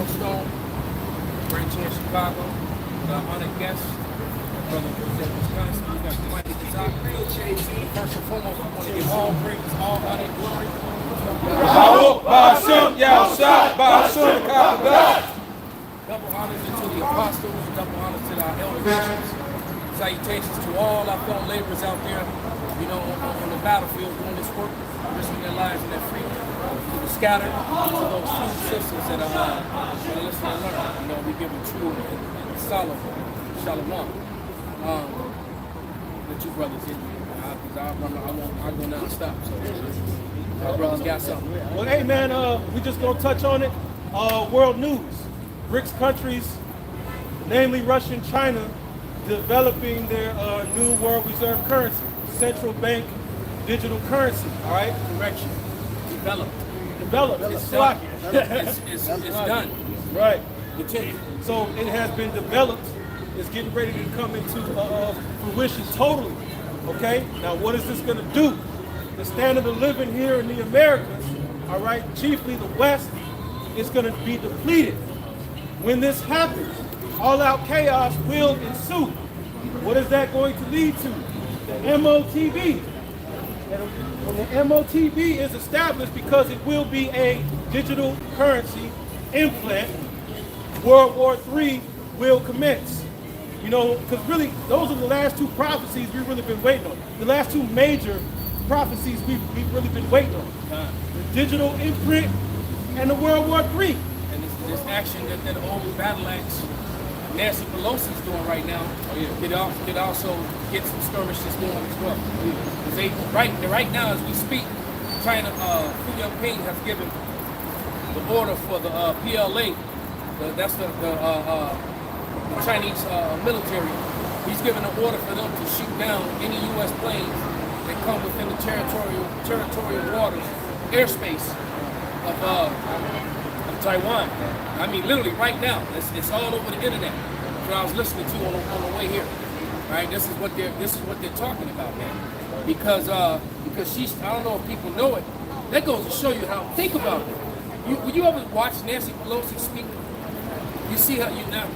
Stone, branch here in Chicago. With our honored guest, my brother Jose Wisconsin. We got Mike at the top. First and foremost, I want to give all praise, all honor, and glory. Double honors to the apostles, double honors to our elder bishops. Salutations to all our fellow laborers out there, you know, on the battlefield doing this work, risking their lives and their freedom. To the scattered, to those true sisters that are listening and learning. You know, we give them true and solid shalom. The two brothers in here. I go non-stop, so our brothers got something. Well, hey man, we just gonna touch on it. World news. BRICS countries, namely Russia and China, developing their new world reserve currency, central bank digital currency. All right, Correction. Developed. It's done. It's done. Right. Continue. So it has been developed. It's getting ready to come into fruition totally. Okay. Now, what is this going to do? The standard of living here in the Americas, all right, chiefly the West, is going to be depleted. When this happens, all-out chaos will ensue. What is that going to lead to? The MOTB. And when the MOTB is established, because it will be a digital currency implant, World War III will commence. You know, because really, those are the last two prophecies we've really been waiting on. The last two major prophecies we've really been waiting on. The digital imprint and the World War III. And this action that the old battle axe Nancy Pelosi is doing right now, could also get some skirmishes going as well. Because they right now as we speak, China, Fu Jinping has given the order for the PLA. That's the Chinese military. He's given an order for them to shoot down any U.S. planes that come within the territorial waters, airspace of Taiwan. I mean, literally right now, it's all over the internet. What I was listening to on the way here. Right, this is what they're talking about, man. Because she's, I don't know if people know it. That goes to show you how. Think about it. When you ever watch Nancy Pelosi speak, you see how you now.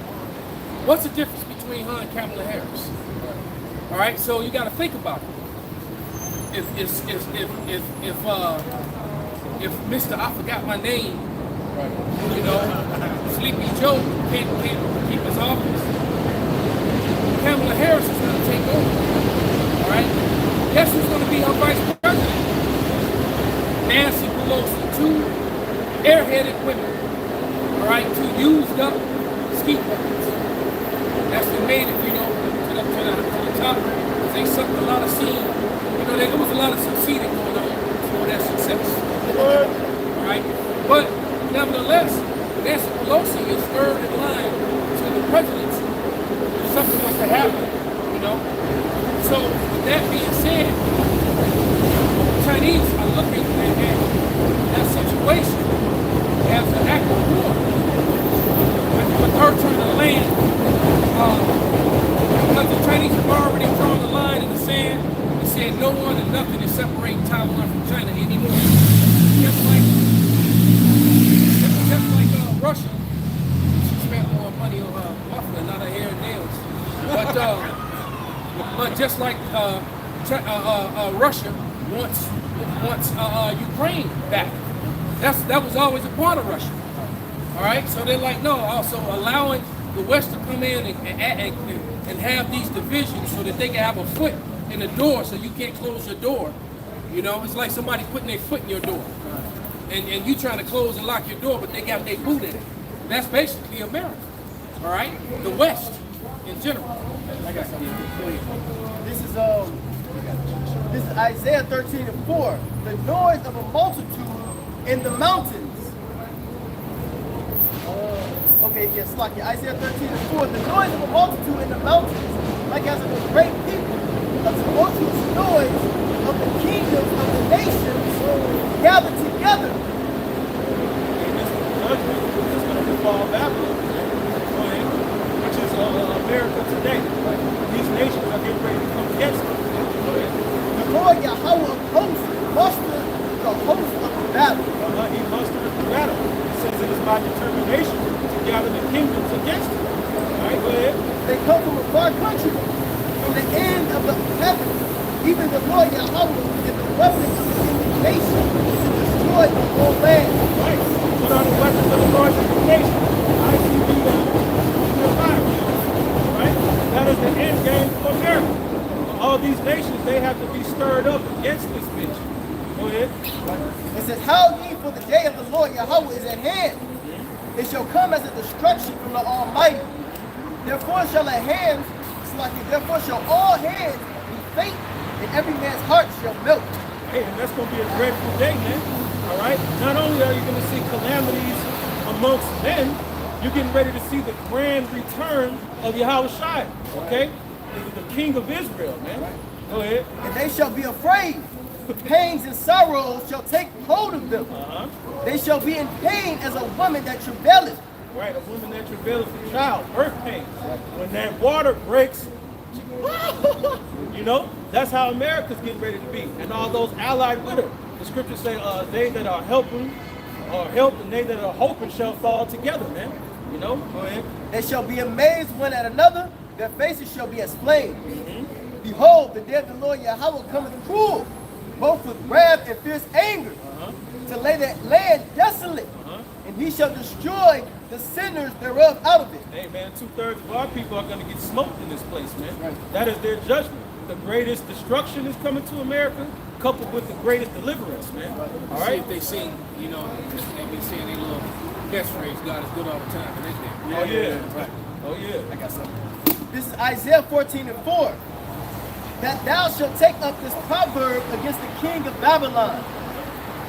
What's the difference between her and Kamala Harris? All right, so you got to think about it. If Mr. I forgot my name, you know, Sleepy Joe can't keep his office, Kamala Harris is going to take over. All right, guess who's going to be her vice president? Nancy Pelosi, two airheaded women. All right, two used up ski buckets. That's what made it, you know, to the top. Because they sucked a lot of seed. You know, there was a lot of succeeding going on for that success. All right, but nevertheless, Nancy Pelosi is third in line to the presidency. If something was to happen, you know. So with that being said, the Chinese are looking at that situation as an act of war. With her trying to land, because the Chinese have already drawn the line in the sand and said no one and nothing is separating Taiwan from China anymore. Just like Russia, she spent more money on her muffler, not her hair and nails. But just like Russia wants Ukraine back. That was always a part of Russia. All right, so they're like, no, also allowing the West to come in and have these divisions so that they can have a foot in the door so you can't close your door. You know, it's like somebody putting their foot in your door. And you trying to close and lock your door, but they got their boot in it. That's basically America. All right? The West in general. I got something. This is Isaiah 13:4. The noise of a multitude in the mountains. Okay, yes, like Isaiah 13:4. The noise of a multitude in the mountains, like as of a great people, a tumultuous noise of the kingdoms of the nations gathered together. And this judgment is going to befall Babylon, which is America today. Right? These nations are getting ready to come against us. The Lord Yahweh of hosts mustered the host of the battle. He mustered the battle. He says it is my determination gather the kingdoms against him. All right, go ahead. They come from a far country, from the end of the heaven. Even the Lord Yahweh is the weapon of the indignation to destroy the whole land. Right. What are the weapons of the Lord's indignation? ICB, fire. Right? That is the end game for America. All these nations, they have to be stirred up against this bitch. Go ahead. It says, how ye for the day of the Lord Yahweh is at hand. It shall come as a destruction from the Almighty. Therefore shall therefore shall all hands be faint, and every man's heart shall melt. Hey, and that's going to be a dreadful day, man. All right? Not only are you going to see calamities amongst men, you're getting ready to see the grand return of Yahweh Shai, okay? The King of Israel, man. Go ahead. And they shall be afraid. Pains and sorrows shall take hold of them. They shall be in pain as a woman that travaileth. Right, a woman that travails a child, birth pains. When that water breaks, you know, that's how America's getting ready to be. And all those allied with her. The scriptures say, they that are helping are helped, and they that are hoping shall fall together, man. You know, go ahead. They shall be amazed one at another. Their faces shall be as flame. Behold, the day of the Lord Yahweh cometh cruel, both with wrath and fierce anger, to lay that land desolate, and he shall destroy the sinners thereof out of it. Hey man, 2/3 of our people are going to get smoked in this place, man. Right. That is their judgment. The greatest destruction is coming to America, coupled with the greatest deliverance, man. Right. All right? If they sing, you know, they be saying their little catchphrase, God is good all the time, and they Oh yeah. Right. Oh yeah. I got something. This is Isaiah 14:4. That thou shalt take up this proverb against the king of Babylon,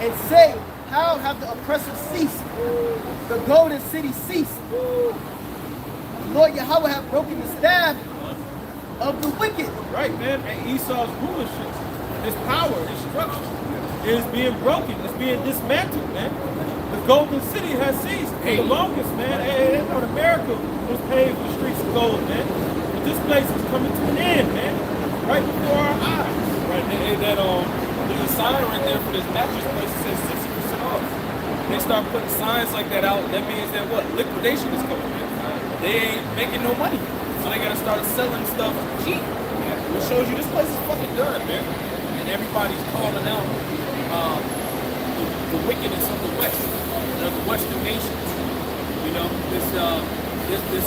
and say, how have the oppressors ceased? The golden city ceased. The Lord Yahweh hath broken the staff of the wicked. Right, man. And Esau's rulership, his power, his structure is being broken. It's being dismantled, man. The golden city has ceased for the longest, man. Hey, when America was paved with streets of gold, man. But this place is coming to an end, man. Right before our eyes. Right, there's a sign right there for this mattress place that says 60% off. They start putting signs like that out, that means that what? Liquidation is coming in. They ain't making no money. So they gotta start selling stuff cheap. It shows you this place is fucking done, man. and everybody's calling out the wickedness of the West, of the Western nations. You know, this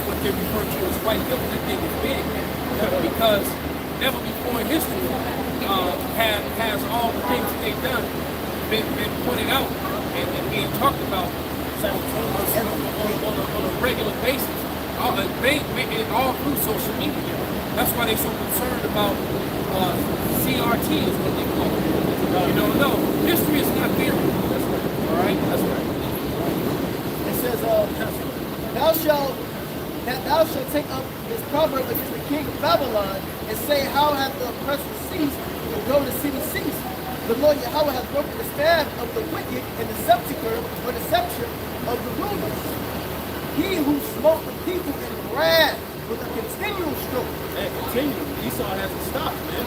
what they refer to as white guilt. That thing is big, because never before in history has all the things that they've done been pointed out and being talked about on a regular basis, all through social media. That's why they're so concerned about CRT is what they call it. You know, no, history is not theory. That's right. All right, that's right. It says, thou shalt take up this proverb against the king of Babylon and say, how hath the oppressor ceased, and go the city ceased? The Lord Yahweh hath broken the staff of the wicked and the scepter or the scepter of the rulers. He who smote the people in wrath with a continual stroke. And continually, Esau hasn't stopped, man.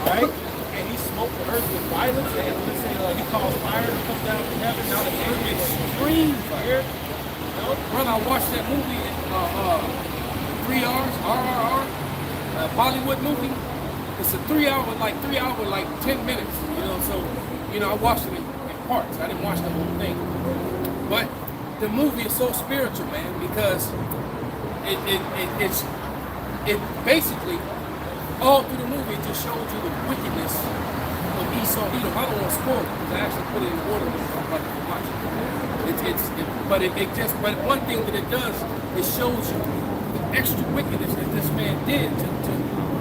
All right? And he smoked the earth with violence, and he caused fire to come down from heaven. Now the earth is extreme fire. Brother, I watched that movie, 3 R's, RRR, Bollywood movie. It's a 3 hour, like 10 minutes, you know, so, you know, I watched it in parts. I didn't watch the whole thing. But the movie is so spiritual, man, because it basically, all through the movie, it just shows you the wickedness of Esau. I don't want to spoil it, because I actually put it in order when I'm about to watch it. But one thing that it does, it shows you the extra wickedness that this man did to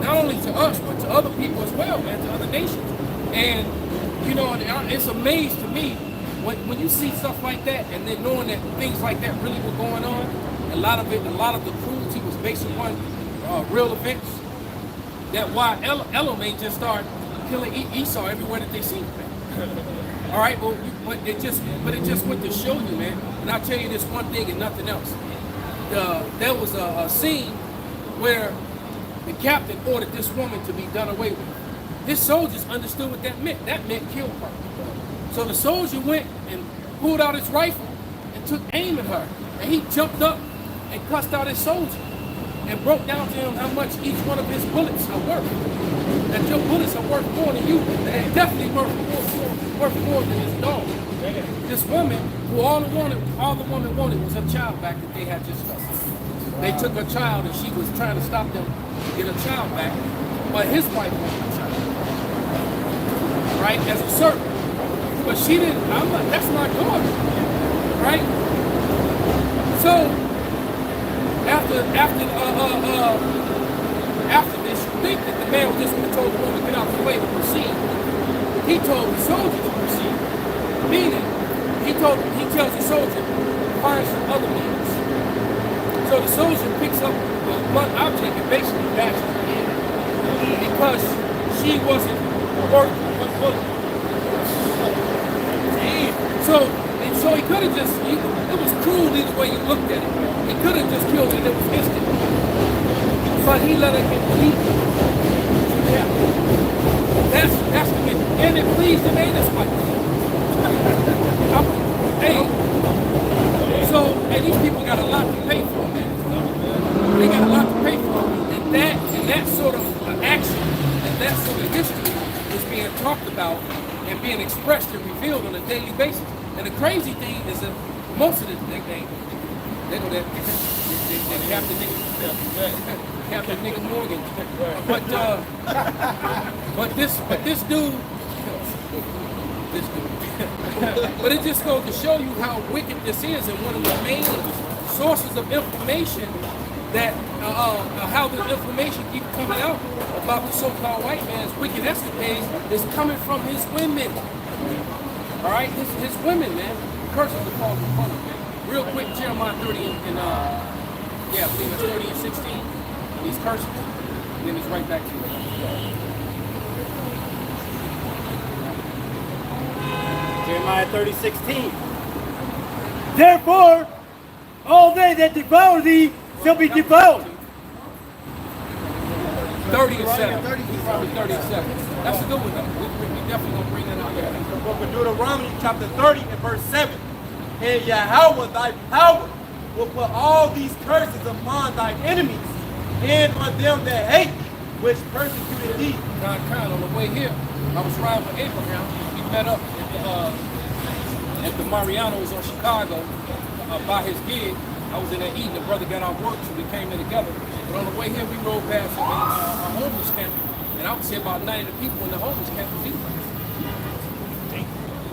not only to us, but to other people as well, man, to other nations. And, you know, it's amazing to me when you see stuff like that, and then knowing that things like that really were going on. A lot of the cruelty was based upon real events. That why Elam ain't just start killing Esau everywhere that they see him. All right, but it just went to show you, man. And I'll tell you this one thing and nothing else. There was a scene where the captain ordered this woman to be done away with. His soldiers understood what that meant. That meant kill her. So the soldier went and pulled out his rifle and took aim at her. and he jumped up and cussed out his soldier and broke down to him how much each one of his bullets are worth. That your bullets are worth more than you, and definitely worth more than his dog. This woman, who all the woman wanted was her child back that they had just lost. They took her child, and she was trying to stop them to get her child back, but his wife wanted the child, right, as a servant. But she didn't. I'm like, that's not God, right? So after this, you think that the man was just going to tell the woman to get out the way to proceed. He told the soldier to proceed, meaning he tells the soldier find some other means. So the soldier picks up a blunt object and basically bashes her head because she wasn't worth one bullet. So he could have just, it was cruel either way you looked at it. He could have just killed her and it was instant. But he let her get beat. Yeah. That's the mission. And it pleased him, ain't this like? Hey. So, and these people got a lot to pay for, man. They got a lot to pay for. And that sort of action and that sort of history is being talked about and being expressed and revealed on a daily basis. And the crazy thing is that most of the they know that Captain Nigga Morgan. But this dude. But it just goes to show you how wicked this is, and one of the main sources of information that how the information keeps coming out about the so-called white man's wicked escapades is coming from his women. All right, his women, man. Curses are falling upon him, man. Real quick, Jeremiah 30 and I believe it's 30 and 16. These curses, and then it's right back to you. Jeremiah 30:16. Therefore, all they that devour thee shall be devoured. 30 and 7. Probably 30 and 7. That's a good one, though. We definitely going to bring that out there. The book of Deuteronomy, chapter 30 and verse 7. And Yahweh, thy power, will put all these curses upon thy enemies and on them that hate thee, which persecuted thee. Kind on the way here, I was riding with Abraham. We met up at the Mariano's on Chicago by his gig. I was in there eating. The brother got off work, so we came in together. But on the way here, we rode past a homeless camp, and I would say about 90 of the people in the homeless camp was eating.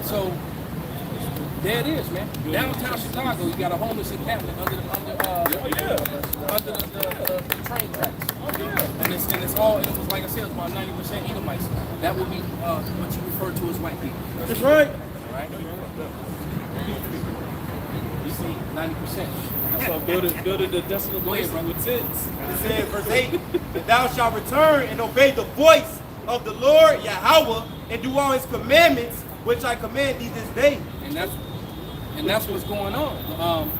So there it is, man. Downtown Chicago, you got a homeless encampment under the train tracks. And it's all, and it was like I said, it was about 90% Edomites. That would be what you refer to as white people. That's right. Right? You see, 90%. So building the desolate place with tents. It says, verse 8, that thou shalt return and obey the voice of the Lord Yahweh and do all his commandments, which I command thee this day. And that's what's going on.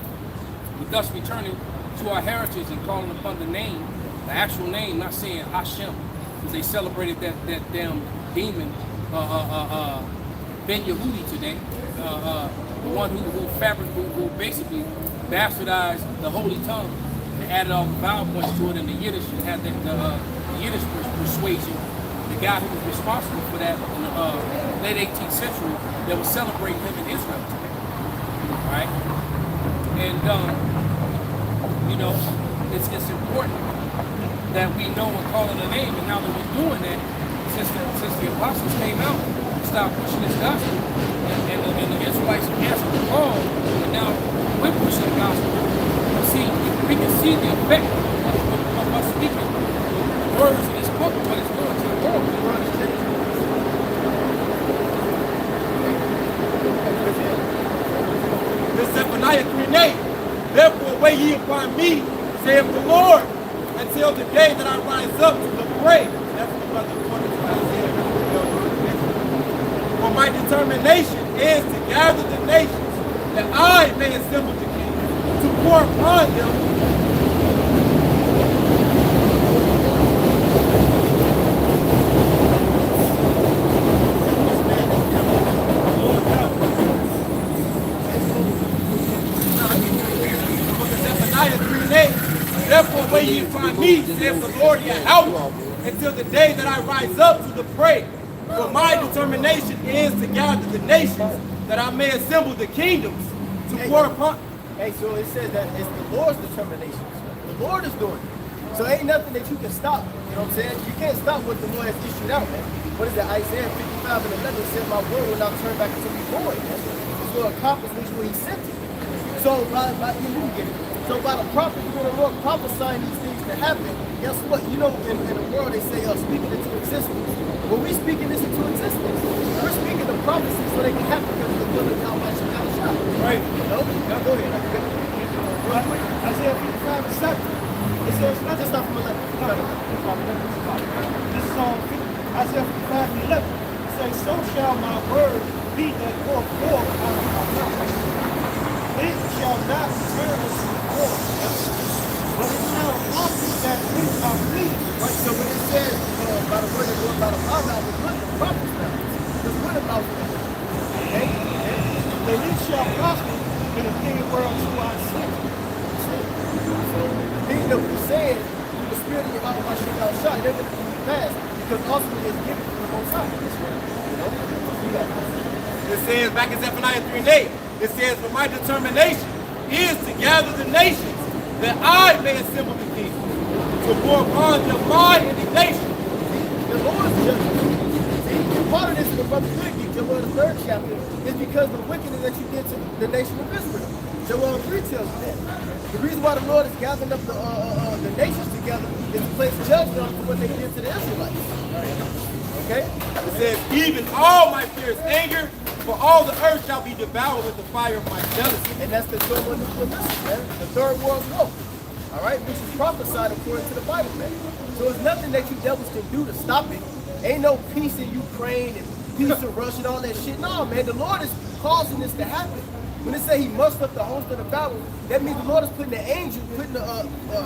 With us returning to our heritage and calling upon the name, the actual name, not saying Hashem, because they celebrated that damn demon Ben Yehudi today, the one who basically bastardized the holy tongue and added all the vowel points to it in the Yiddish and had the Yiddish persuasion. The guy who was responsible for that in the late 18th century, that was celebrating him in Israel today, right? And it's important that we know and call it a name. And now that we're doing that, since the apostles came out, stop pushing this gospel, and the Israelites answered the call, and now we're pushing the gospel. See, we can see the effect of us speaking words in this book, what it's doing to the world. This Zephaniah 3:8. Therefore wait ye upon me, saith the Lord, until the day that I rise up to pray. That's what the brother according to Isaiah. For my determination is to gather the nations, that I may assemble the kings, to pour upon them way ye find me, says the Lord Yahweh, until the day that I rise up to the prey. For my determination is to gather the nations, that I may assemble the kingdoms, to pour upon. Hey, so it says that it's the Lord's determination. The Lord is doing it. So ain't nothing that you can stop. You know what I'm saying? You can't stop what the Lord has issued out, man. What is it? Isaiah 55 and 11 said, my word will not turn back into me void, man. It's going to accomplish what he sent it. So by the prophet, when the Lord prophesying these things to happen, guess what? You know, in the world they say speaking into existence. When we speaking this into existence, we're speaking the prophecy so they can happen because the will of God might shall. Right. No? Now go ahead. Real quick, Isaiah 55 and 7. It says, not just from 11. This is on Isaiah 55 and 11. It says, so shall my word be that go forth out of my mouth. It shall not return us forth, but it shall accomplish that which I please. Right, so when it says, by the word that goes out of my mouth, it's what the prophet's mouth. It's what about it. Okay? And it shall prosper in the thing whereunto I sent. So the thing that we said, the spirit of your mouth might shall shut, they're going to come to pass because ultimately it's given from the Most High. You know? You got it. It says back in Zephaniah 3 and 8, it says, for my determination is to gather the nations, that I may assemble the kingdoms, to pour upon them my indignation. The Lord's judgment. See, and part of this in the brother Wickedness, Joel the 3rd chapter, is because of the wickedness that you did to the nation of Israel. Joel 3 tells you that. The reason why the Lord is gathering up the nations together is to place judgment on what they did to the Israelites. Okay? It says, even all my fierce anger, for all the earth shall be devoured with the fire of my jealousy. And that's the third one, man. The third world war. All right? Which is prophesied according to the Bible, man. So it's nothing that you devils can do to stop it. Ain't no peace in Ukraine and peace in Russia and all that shit. No, man. The Lord is causing this to happen. When it say he mustered up the host of the battle, that means the Lord is putting the angel,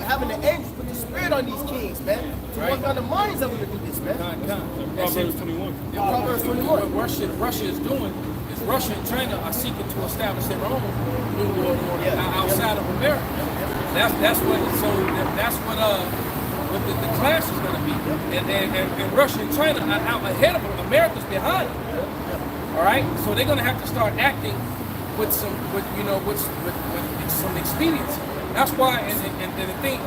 having the angels put the spirit on these kings, man, to work on the minds of them to do this, man. Proverbs 21. Proverbs 21. What Russia is doing is Russia and China are seeking to establish their own new world order outside of America. That's what the clash is going to be. And Russia and China are out ahead of them. America's behind them. All right, so they're going to have to start acting with some expediency. That's why, and the thing,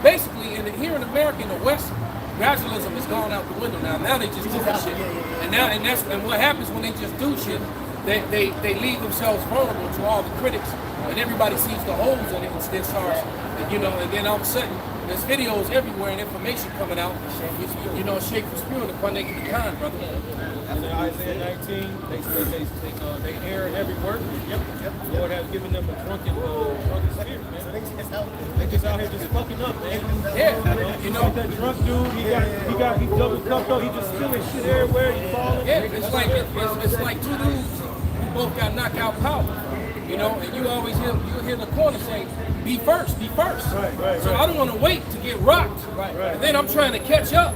basically, here in America, in the West, gradualism has gone out the window now. Now they just do shit, and what happens when they just do shit? They leave themselves vulnerable to all the critics, and everybody sees the holes in it and then starts, and then all of a sudden there's videos everywhere and information coming out. Shake the spirit upon they can be kind, brother. And in Isaiah 19, they err in every word. The Lord has given them a drunken spirit, man. They just out here just fucking up, man. Yeah, Like that drunk dude, he double cupped up, he just spilling shit everywhere, he falling. Yeah, it's like two dudes who both got knockout power, and you always hear the corner say, be first. Right. So I don't want to wait to get rocked. And then I'm trying to catch up.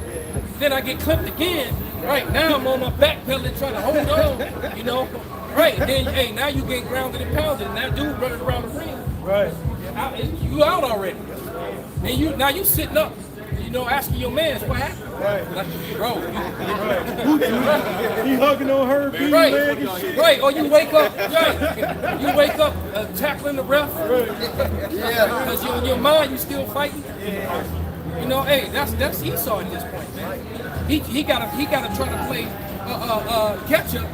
Then I get clipped again. Right, now I'm on my back pedaling trying to hold on, Right, then, now you get grounded and pounded, and that dude running around the ring. Right. You out already. And now you sitting up, asking your man what happened. Right. Like, bro. He hugging on her, beating leg and shit. Right, or you wake up, tackling the ref. Because in your mind you still fighting. That's Esau at this point, man. He gotta try to play catch up,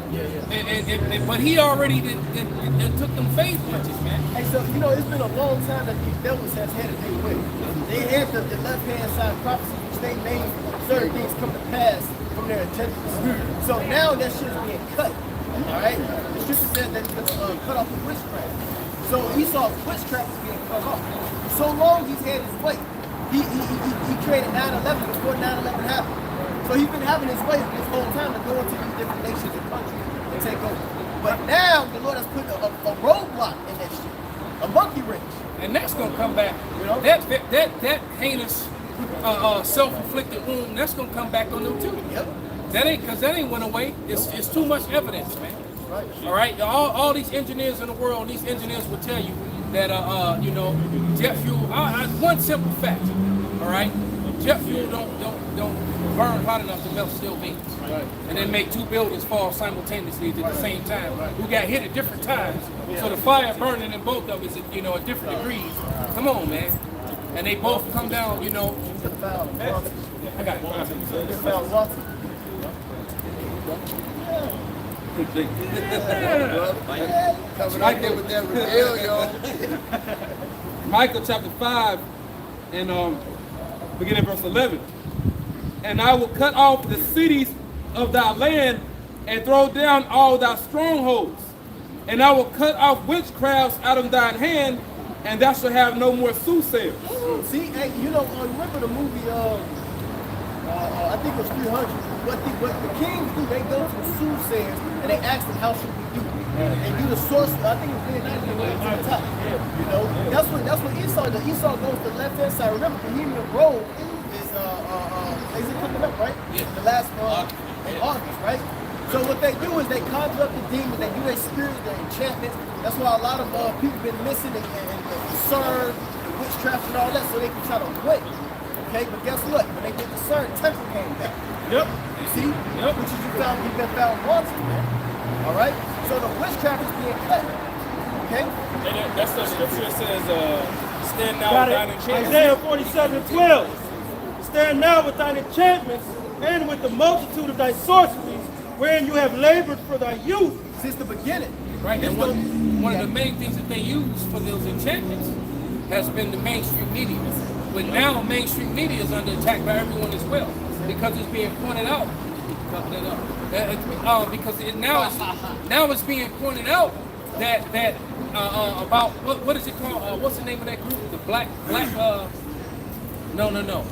but he already took them phase punches, man. Hey, so it's been a long time that these devils has had to deal with. They had the left-hand side prophecy, which they made certain things come to pass from their intentions. So now that shit is being cut. All right, the scripture says that it's gonna cut off the witchcraft. So Esau's witchcraft is being cut off. So long he's had his way. He created 9/11 before 9/11 happened. So he's been having his way this whole time to go into these different nations and countries and take over. But now the Lord has put a roadblock in that shit, a monkey wrench. And that's gonna come back. That heinous self-inflicted wound, that's gonna come back on them too. Yep. That ain't went away. It's too much evidence, man. Right. All right. All these engineers in the world, these engineers will tell you that jet fuel. One simple fact: All right, jet fuel don't burn hot enough to melt steel beams, and then make two buildings fall simultaneously at the same time. Who got hit at different times, so the fire burning in both of them is at different degrees. Come on, man, and they both come down. I got it. Coming out there with that reveal, yo. Micah chapter 5 and beginning verse 11. And I will cut off the cities of thy land and throw down all thy strongholds. And I will cut off witchcrafts out of thine hand, and thou shalt have no more soothsayers. See, hey, remember the movie, I think it was 300. What the kings do, they go to the soothsayers and they ask them, how should we do? And do the sorcery. I think it was really nice to the top. That's what Esau does. Esau goes to the left hand side. Remember, Bohemian Grove is it coming up, right? Yeah. The last in August, right? So what they do is they conjure up the demons, they do their spirits, their enchantments. That's why a lot of people been missing and CERN, witchcraft and all that, so they can try to win. Okay, but guess what? When they did the CERN, temple came back. Yep. You see? Yep. Which is you've been found wanting, man. All right? So the witchcraft is being cut. Okay? And that's the scripture that says, stand now Got with thine it. enchantments. Isaiah 47:12. Stand now with thine enchantments and with the multitude of thy sorceries, wherein you have labored for thy youth. Since the beginning. Right, and one of the main things that they use for those enchantments has been the mainstream media. But now mainstream media is under attack by everyone as well, because it's being pointed out. Because now it's being pointed out that about what is it called? What's the name of that group? The black. No.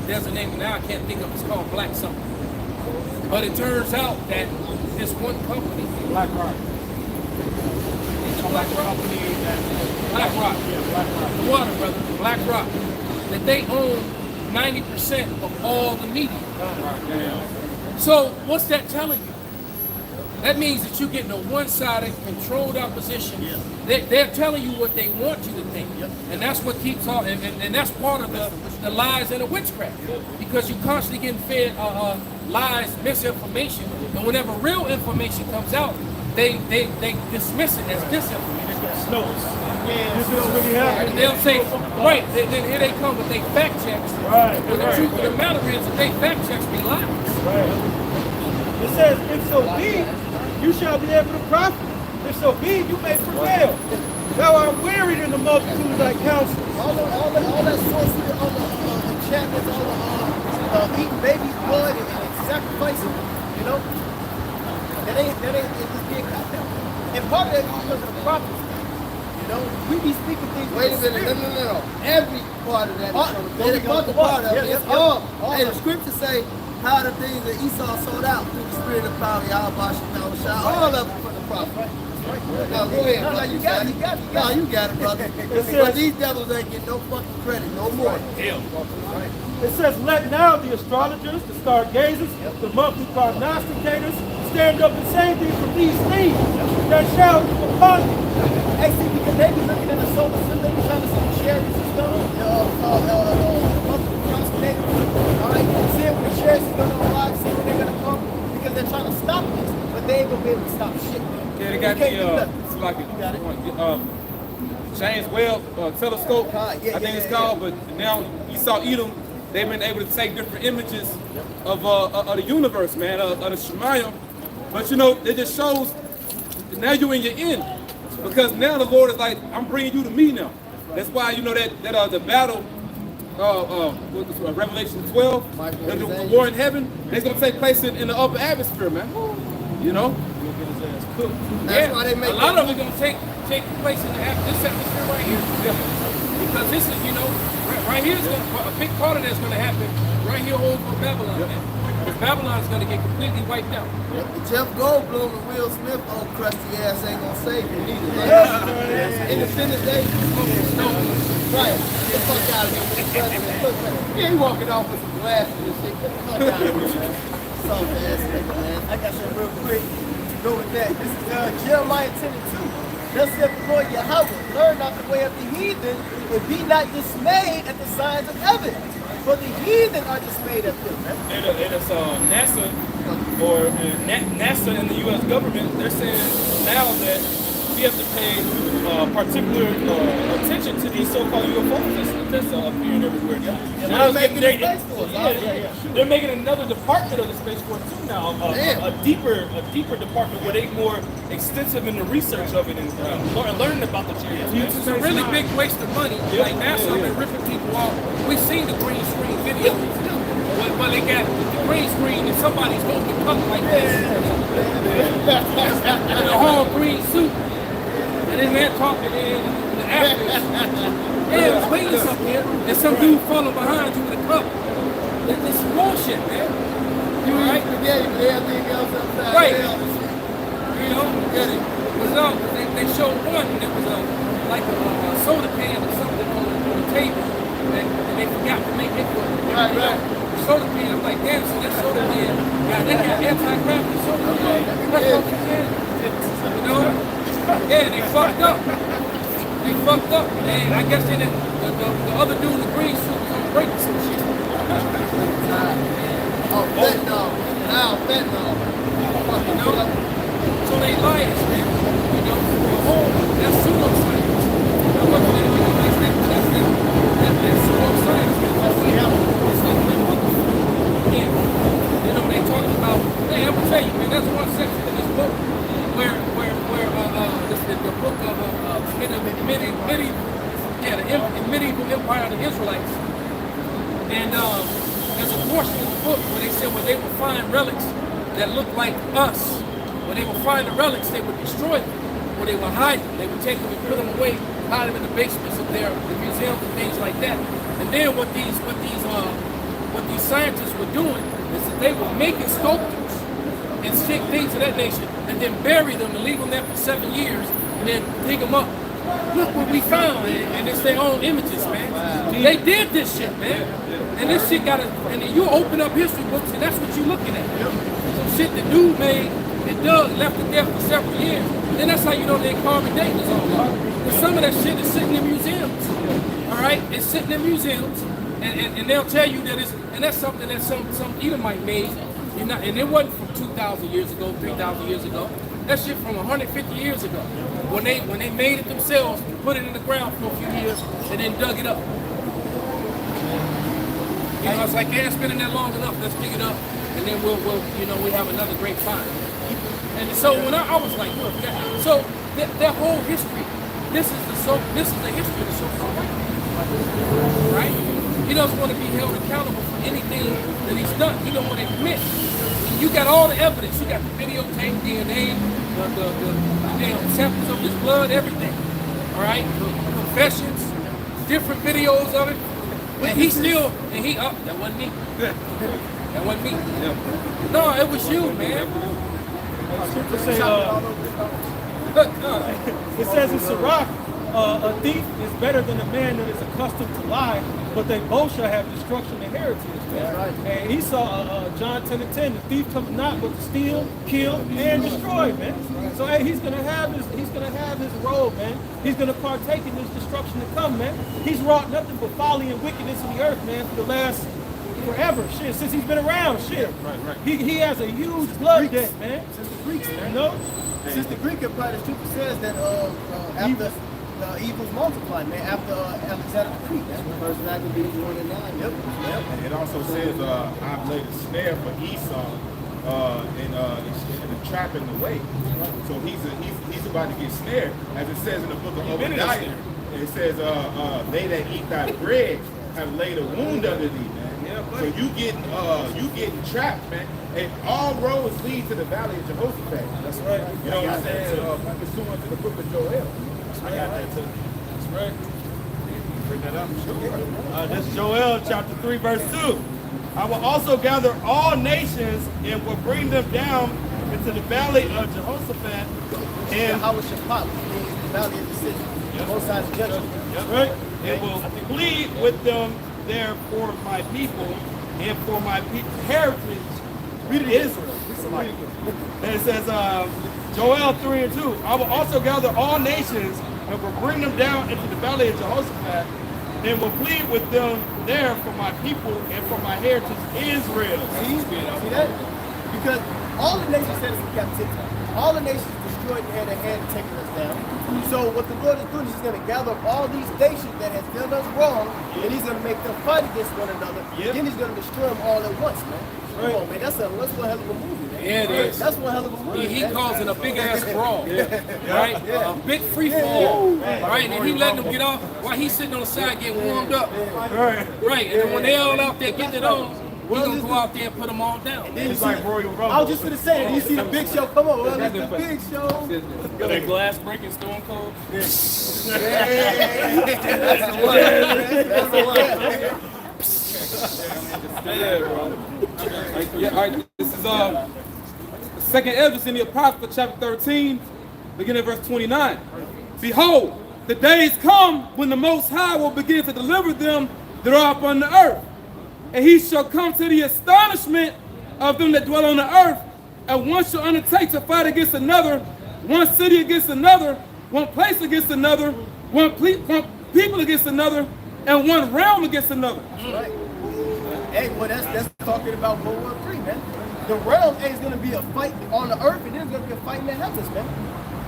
There's a name now I can't think of. It's called Black something. But it turns out that this one company, BlackRock. Black Rock. The water, brother. Black Rock. That they own 90% of all the media. So what's that telling you? That means that you're getting a one-sided, controlled opposition. They're telling you what they want you to think. And that's what keeps on, and that's part of the lies and the witchcraft. Because you're constantly getting fed lies, misinformation, and whenever real information comes out, they dismiss it as disinformation. This is really happening. And they'll say, right, then here they come with their fact checks. Right. But the truth of the matter is that they fact checks be lies. Right. It says, if so be, you shall be able to profit. If so be, you may prevail. Thou art wearied in the multitude of thy counsels. All that sorcery, all the enchantments, all the eating baby's blood and sacrificing, that ain't just being cut down. And part of that is because of the prophecy. We be speaking things. Wait a minute, no. Every part of that is from the part of it. It's all. Hey, the scriptures say how the things that Esau sold out through the spirit of power, Yahweh, all of them from the prophet. Now go ahead. No, you got it. No, you got it, brother. But these devils ain't getting no fucking credit, no more. It says, let now the astrologers, the stargazers, the monthly prognosticators stand up and say thee from these things that shall come upon thee. Hey, see, because they be looking at the solar system, they be trying to see the chariots and stuff, all right, see when the chariots are going to arrive, see when they're going to come, because they're trying to stop this, but they ain't going to be able to stop shit. Yeah, they got it's like James Webb telescope, I think it's called, but now Esau Edom, they've been able to take different images of the universe, man, of the Shemayim. But it just shows now you're in your end. Because now the Lord is like, I'm bringing you to me now. That's why that the battle, Revelation 12, the war in heaven, it's going to take place in the upper atmosphere, man. That's why they make a lot of it going to take place in this atmosphere right here. Because this is, right here is a big part of that's going to happen right here over Babylon, man. Because Babylon is going to get completely wiped out. Jeff Goldblum and Will Smith, old crusty ass, ain't gonna save you neither. Independence Day. No. Right. Get the fuck out of here. Yeah, he walking off with some glasses and shit. Get the fuck out of here, man. Soft ass nigga, man. I got some real quick. Go with that. This is Jeremiah 10:2. Thus saith the Lord Yahweh, learn not the way of the heathen, and be not dismayed at the signs of heaven. For the heathen are dismayed at them. It is NASA or NASA and the U.S. government. They're saying now that we have to pay particular attention to these so-called UFOs that's appearing everywhere. Now they're making another department of the Space Force too now, a deeper department where they more extensive in the research of it and learning about the changes. It's a really big waste of money. Like NASA, they're ripping people off. We've seen the green screen videos. Well, they got the green screen and somebody's holding the cup like this. In a whole green suit. And then they're talking in the actors. Yeah, it was waiting up here, and some dude falling behind you with a cup. It's bullshit, man. You right? Everything else upside Right. down. You know, it was they showed one that was like a soda can or something on the table, and they forgot to make it. Right. Soda can. I'm like, damn, so that soda can, they got anti-gravity soda can. That's what you can. You know? Yeah, they fucked up. And I guess they didn't, the other dude in the green suit was on break or some shit. Oh, fentanyl. Now, fentanyl. You know? So they liars, man. You know? That's pseudoscience. I'm looking at it, that's pseudoscience. That's what happened. It's like they look again. You know, they talking about, hey, I'm gonna tell you, man, that's one section in this book where the book of the medieval empire of the Israelites, and there's a portion of the book where they said when they would find relics that looked like us, when they would find the relics, they would destroy them, or they would hide them. They would take them and put them away, hide them in the basements of the museums and things like that. And then what these scientists were doing is that they were making sculptures and stick things of that nation, and then bury them and leave them there for 7 years, and then dig them up. Look what we found, and it's their own images, man. Wow. They did this shit, man. And this shit and then you open up history books, and that's what you're looking at. Some shit the dude made, and Doug left it there for several years. And that's how you know they carbon dating is all about. But some of that shit is sitting in museums. All right? It's sitting in museums, and they'll tell you that and that's something that some Edomite made. And it wasn't from 2,000 years ago, 3,000 years ago. That shit from 150 years ago. When they made it themselves, put it in the ground for a few years, and then dug it up. You know, it's like, yeah, it's been in there long enough, let's dig it up, and then we have another great find. And so when I was like, look, their whole history, this is the history of the so-called right? He doesn't want to be held accountable for anything that he's done. He don't want to admit. You got all the evidence. You got the videotape, DNA, the samples of his blood, everything. All right? Confessions, different videos of it. And that wasn't me. That wasn't me. No, it was you, man. It says in Sirach, a thief is better than a man that is accustomed to lie, but they both shall have destruction and heritage. Man. Right. And he saw John 10:10, the thief comes not but to steal, kill, and destroy, man. So hey, he's gonna have his role, man. He's gonna partake in this destruction to come, man. He's wrought nothing but folly and wickedness in the earth, man, for the last forever, shit, since he's been around, shit. Right. He has a huge blood debt, man. Since the Greeks, man. You know? Since the Greek Empire, the scripture says that after the evils multiplied, man, after Alexander the Greek, that's the first that could be 1 and 9. Yep. And it also says, I've laid a snare for Esau and a trap in the way. So he's about to get snared, as it says in the book of Obadiah. It says, they that eat thy bread have laid a wound under thee, man. So you getting trapped, man. And all roads lead to the valley of Jehoshaphat. That's right. You know what I'm saying? Pursuant to the book of Joel. I got that too. That's right. Bring that up. Sure. This is Joel chapter 3, verse 2. I will also gather all nations and will bring them down into the valley of Jehoshaphat. And how was Shaphat, means the valley of decision. The Most High's judgment. That's right. And will plead with them there for my people and for my heritage, Israel. And it says, Joel 3 and 2. I will also gather all nations and will bring them down into the valley of Jehoshaphat and will plead with them there for my people and for my heritage Israel. See that? Because all the nations sent us in captivity. All the nations destroyed and had a hand in taking us down. So what the Lord is doing is he's going to gather up all these nations that has done us wrong, and he's going to make them fight against one another. Then he's going to destroy them all at once, man. Come on, man. That's one hell of a movie, man. Yeah, it is. That's one hell of a movie. He calls it a big ass brawl, right? A big free fall, right? And he letting them get off while he's sitting on the side getting warmed up, right? And then when they all out there getting it on, he's gonna go out there and put them all down. It's like Royal Rumble. I was just gonna say, you see the Big Show come on, well, it's the Big Show. Got that glass breaking Stone Cold. That's the one. Yeah, bro. Yeah, all right. This is the second Esdras in the Apocrypha, chapter 13, beginning at verse 29. Behold, the days come when the Most High will begin to deliver them that are upon the earth. And he shall come to the astonishment of them that dwell on the earth, and one shall undertake to fight against another, one city against another, one place against another, one people against another, and one realm against another. Right. Hey, well, that's talking about World War III, man. The realm is going to be a fight on the earth, and then there's going to be a fight in the heavens, man.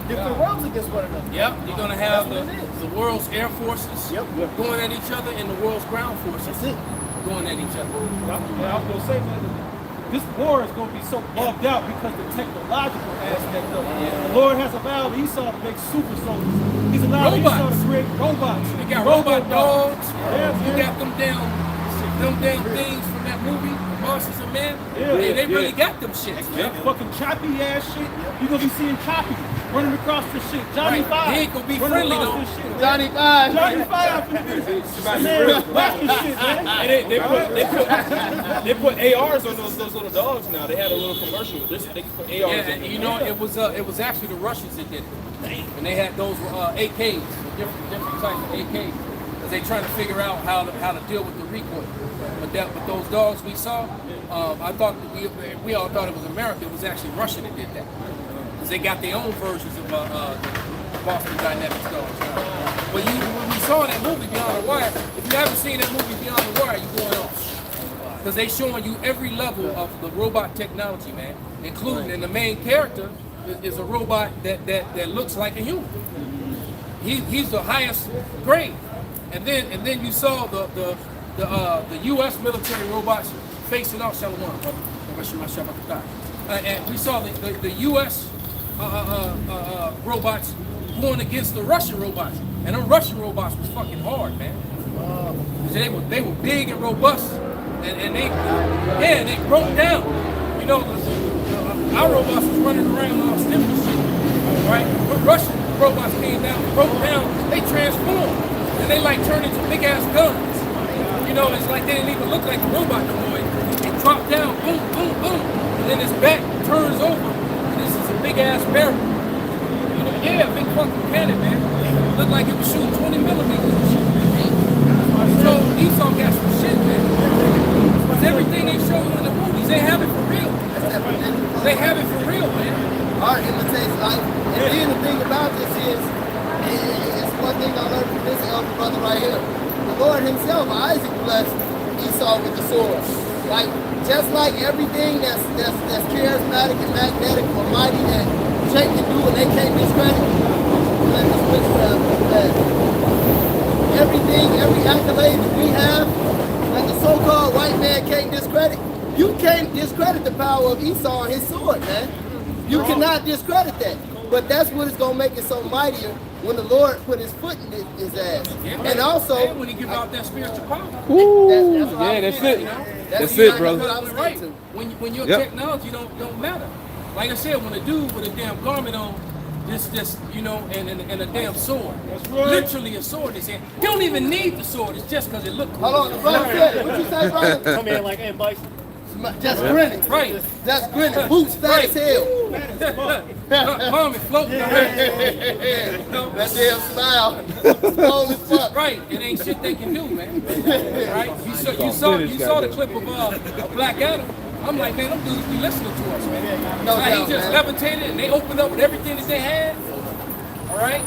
Different realms against one another. Yep, you're gonna have the world's air forces going at each other, and the world's ground forces going at each other. Yeah, I was going to say, man, this war is going to be so bugged out because the technological aspect of it. The Lord has allowed Esau to make super soldiers. He's allowed Esau to create robots. You got robot dogs. Yeah, you got them damn things from that movie, Monsters of Men. They really got them shits, man. Fucking choppy ass shit. You're going to be seeing choppy running across this shit. Johnny Five. He ain't going to be friendly, though. Johnny Five. Johnny Five. Man, whacking shit, man. And they put ARs on those little dogs now. They had a little commercial with this. They put ARs on and you know, it was actually the Russians that did it. And they had those AKs, different types of AKs, because they trying to figure out how to deal with the recoil. But those dogs we saw, I thought we all thought it was America. It was actually Russia that did that. Because they got their own versions of Boston Dynamics dogs. When we saw that movie Beyond the Wire, if you haven't seen that movie Beyond the Wire, you're going off. Because they showing you every level of the robot technology, man, including, and the main character is a robot that looks like a human. He's the highest grade. And then you saw the U.S. military robots facing off Shalom. And we saw the U.S. Robots going against the Russian robots. And them Russian robots was fucking hard, man. They were big and robust. And they broke down. You know, our robots was running around all stiff and shit. Right? But Russian robots came down, broke down, they transformed. And they like turned into big ass guns. You know, it's like they didn't even look like a robot no more. It dropped down, boom, boom, boom. And then its back turns over. And this is a big ass barrel. You know, yeah, big fucking cannon, man. It looked like it was shooting 20 millimeters and shit. So Esau got some shit, man. Because everything they show you in the movies, they have it for real. They have it for real, man. Art imitates life. And then the thing about this is, it's one thing I learned from this elder brother right here. The Lord himself, Isaac, blessed Esau with the sword. Like, just like everything that's charismatic and magnetic or mighty that Jake can do and they can't discredit, let this witchcraft do that. Everything, every accolade that we have, that the so-called white man can't discredit, you can't discredit the power of Esau and his sword, man. You cannot discredit that. But that's what is going to make it so mightier when the Lord put his foot in his ass. Yeah, and also, and when he give out that spiritual power. that's it. You know? That's it, brother. What I was Right. saying. When your technology don't matter. Like I said, when a dude with a damn garment on, this you know, and a damn sword. Literally a sword in his hand. You don't even need the sword. It's just because it looked cool. Hold on, the brother said, what you say, brother? Come in like, hey, Bison. Just grinning. Right. Just grinning. Boots fat as hell. Garment floating around. That damn smile. Slow as fuck. Right. It ain't shit they can do, man. Right? You saw the clip of Black Adam. I'm like, man, them dudes be listening to us, man. No So doubt, he just man. levitated and they opened up with everything that they had. All right?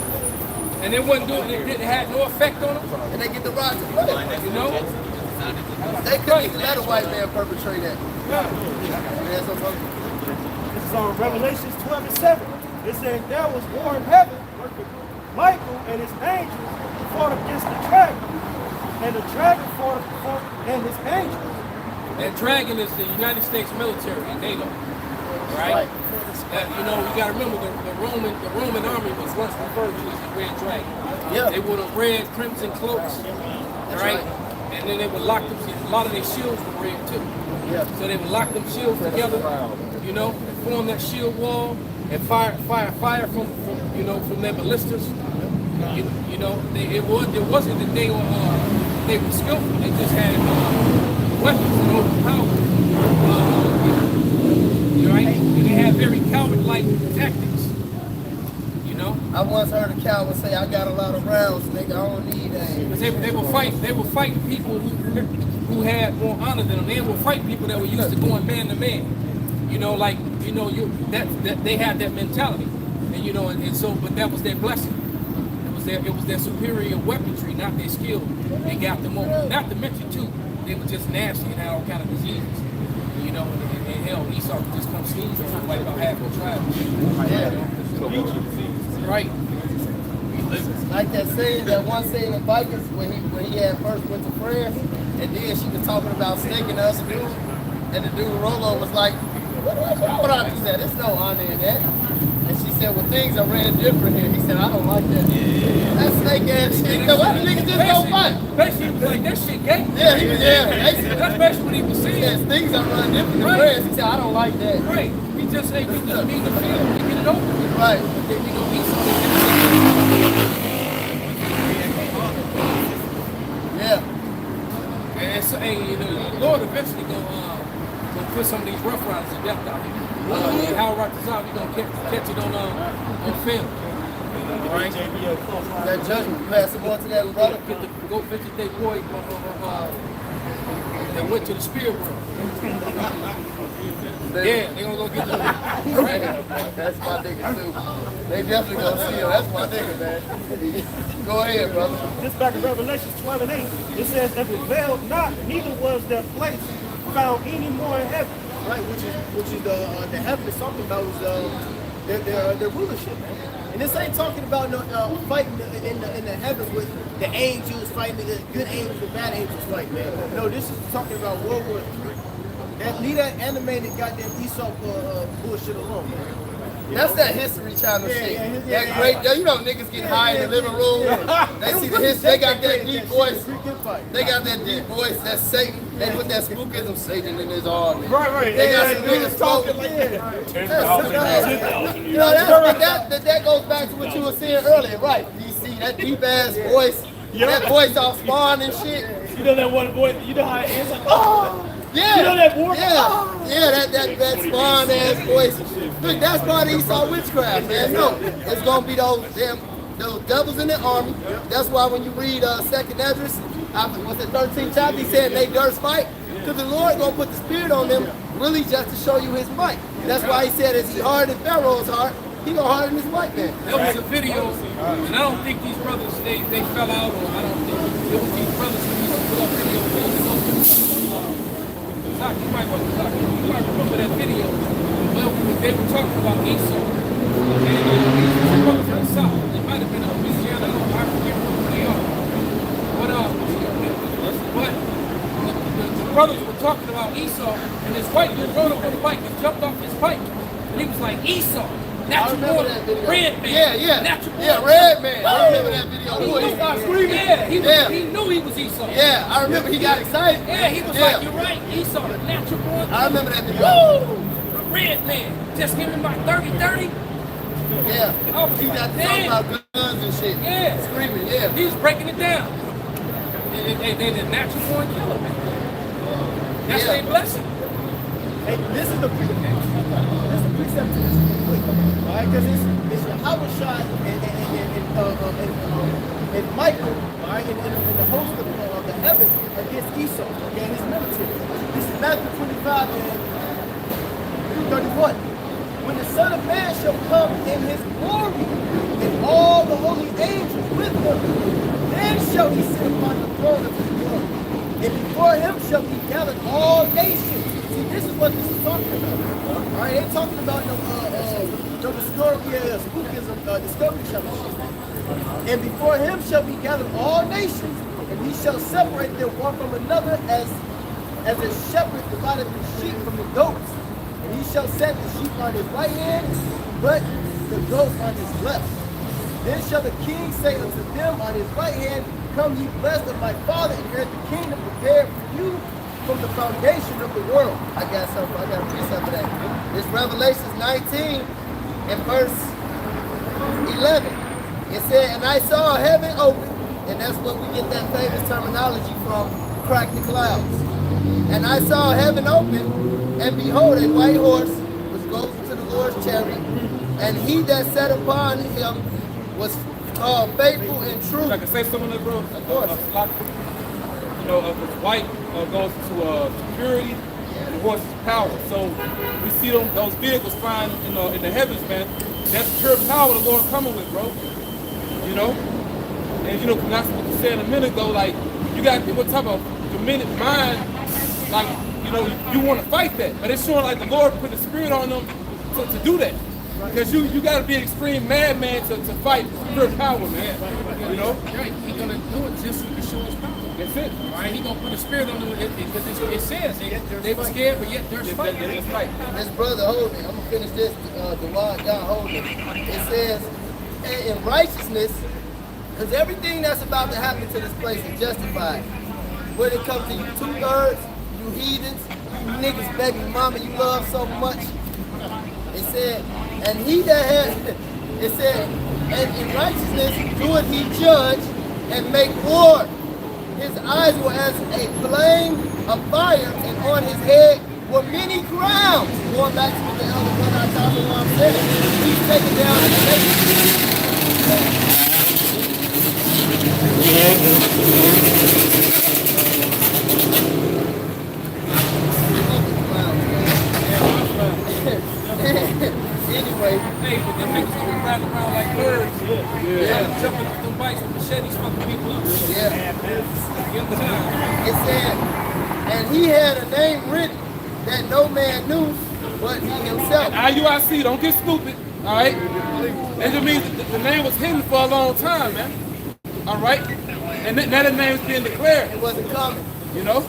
And it wasn't doing it had no effect on them. And they get the right to play. You know? They couldn't even let a white man perpetrate that. Yeah. That's what I'm talking about. This is on Revelations 12:7. It says there was war in heaven. Michael and his angels fought against the dragon, and the dragon fought and his angels. That dragon is the United States military and NATO. Right? You know, you gotta remember the Roman army was once referred to as the Red Dragon. Yeah. They wore the red crimson cloaks. Right? And then they would lock them, a lot of their shields were red too. Yeah. So they would lock them shields together, you know, and form that shield wall and fire from their ballistas. You know, it wasn't that they were skillful. They just had weapons and overpowered. Right? And they had very coward-like tactics. You know. I once heard a coward say, "I got a lot of rounds, nigga. I don't need that." Because they will fight people who had more honor than them. They will fight people that were used to going man to man. You know, like that they had that mentality, and you know, and so, but that was their blessing. It was their superior weaponry, not their skill. They got them over. Not to mention too, they were just nasty and had all kind of diseases. You know, and hell, Esau could just come sneeze and wipe out half the tribe. Right. Like that one scene in Vikings when he had first went to France, and then she was talking about snaking the other dude, and the dude Rolo was like, "Why would I do that? There's no honor in that." And she said, "Well, things are ran different here." He said, "I don't like that." That snake ass shit. You know, why the niggas just don't fight? Basically, he was like, that shit gay. Yeah, basically. That's basically what he was He saying. said, things are run different in Right. France. He said, "I don't like that." Right. We just need the field to get it over with. Right. But then, you know, Yeah. and so, and, you know, the Lord eventually gonna put some of these rough riders to death out here. How right this out, we gonna catch it on film. Right? That judgment, pass it on to that brother. Go visit their boy that went to the spirit world. Yeah, they gonna go get them. Right? That's my nigga too. They definitely gonna see him. That's my nigga, man. Go ahead, brother. This back in Revelation 12:8. It says, "And prevailed not, neither was their place found any more in heaven." Right, which is the heaven is talking about is their rulership, man. And this ain't talking about no fighting in the heavens with the angels fighting the good angels and bad angels fighting, man. No, this is talking about World War III. Leave that animated goddamn Esau bullshit alone, man. That's that History Channel shit. yeah, That great, you know, niggas get high in the living room. They see the history. They got that deep voice. They got that deep voice. That's Satan. They put that spookism Satan in his arm. Right. They got some niggas talking like that. You know, that goes back to what you were saying earlier, right? You see that deep ass voice. That voice all spawn and shit. You know that one voice. You know how it is like, oh. Yeah. You know that war? Yeah, that spawn ass voice. Look, that's part of Esau witchcraft, man. No, it's gonna be those devils in the army. That's why when you read 2nd Esdras, what's the 13th chapter, he said they durst fight. Because the Lord gonna put the spirit on them, really just to show you his might. That's why he said, as he hardened Pharaoh's heart, he gonna harden his white man. There was a video, and I don't think these brothers, they fell out, or I don't think, it was these brothers who used to put up videos. You might remember that video. Well, they were talking about Esau. And these brothers in the South, they might have been up Louisiana, I forget who they are. But the brothers were talking about Esau, and this white dude rode up on the bike and jumped off his bike. And he was like, Esau, natural born red man. Natural born red man. I remember that video. He started screaming. He knew he was Esau. Yeah, I remember he got excited. Yeah, he was like, you're right, Esau, the natural born. I remember that video. Woo! The red man. Just give him my 30-30. Yeah. I was He like, got to talk damn. about guns and shit. Yeah. Screaming, yeah. He was breaking it down. They the natural born killer, man. That's their blessing. Hey, this is the precept. That's the precept to this quick, all right? Because it's Yahushua and Michael, all right, and the host of the heavens against Esau, okay, and his military. This is Matthew 25 and 31. When the Son of Man shall come in his glory, and all the holy angels with him, then shall he sit upon the throne of his glory. And before him shall be gathered all nations. See, this is what this is talking about. All right, ain't talking about no dystoria, spookism, discovery channel. And before him shall be gathered all nations, and he shall separate them one from another as a shepherd divided the sheep from the goats. And he shall set the sheep on his right hand, but the goats on his left. Then shall the king say unto them on his right hand, Come ye blessed of my Father, and inherit the kingdom prepared for you from the foundation of the world. I got to read some of that. It's Revelation 19 and verse 11. It said, and I saw heaven open, and that's what we get that famous terminology from, crack the clouds. And I saw heaven open, and behold, a white horse, which goes into the Lord's chariot, and he that sat upon him was faithful and true. I can say something on that, bro? Of course. White goes to security, and the horse is power. So we see those vehicles flying in the heavens, man. That's pure power the Lord coming with, bro. You know? And that's what you said a minute ago, like, you got people type of demented mind, like, you want to fight that. But it's showing like the Lord put the spirit on them to do that. Because you got to be an extreme madman to fight pure power, man. You know? Right, he's going to do it just so he can show his power. That's it. All right, he's going to put a spirit on them because it says they were scared, but yet they're fighting. This brother holding it. I'm going to finish this. The wide guy holding it. It says, in righteousness, because everything that's about to happen to this place is justified. When it comes to you 2/3, you heathens, you niggas begging mama you love so much. It said, and he that had, it said, and in righteousness doeth he judge and make war. His eyes were as a flame of fire, and on his head were many crowns. Going back to what the elder brother I talked about said, he's taken down and taken. Anyway, hey, but them niggas gonna be riding around like birds. Yeah. Jumping off them bikes with machetes, fucking people up. yeah. You understand? It said, and he had a name written that no man knew but he himself. IUIC, don't get stupid, all right? That just means the name was hidden for a long time, man. All right? And now the name's being declared. It wasn't coming. You know?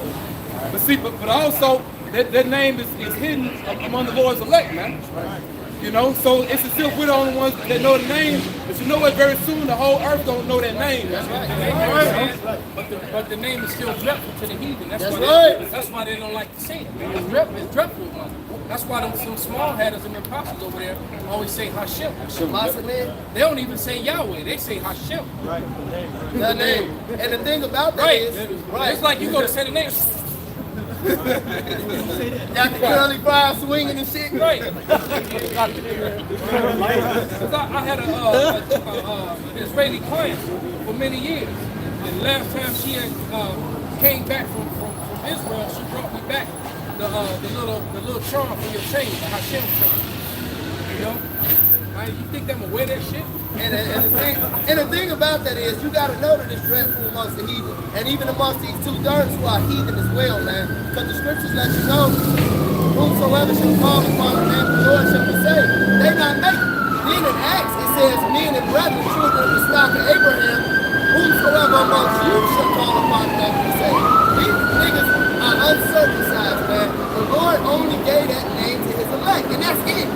But see, but also, that name is hidden among the Lord's elect, man. You know, so it's as if we're the only ones that know the name, but you know what, very soon the whole earth don't know that name. That's right. But the name is still dreadful to the heathen. That's why they don't like to say it. It's dreadful. That's why them small hatters and them apostles over there always say Hashem. They don't even say Yahweh. They say Hashem. Right. That name. And the thing about that is, it's like you go to say the name. got the curly fire swinging and shit. Right. Because I had an Israeli client for many years. And last time she had came back from Israel, she brought me back the little charm for your chain, the Hashem charm. You know? You think I'm gonna wear that shit? And the thing about that is, you gotta know that it's dreadful amongst the heathen, and even amongst these 2/3 who are heathen as well, man. Because the scriptures let you know, whosoever shall call upon the name of the Lord shall be saved. They not make it. Then in Acts it says, men and brethren, children of the stock of Abraham, whosoever amongst you shall call upon the name be saved. These niggas are uncircumcised, man. The Lord only gave that name to his elect, and that's it.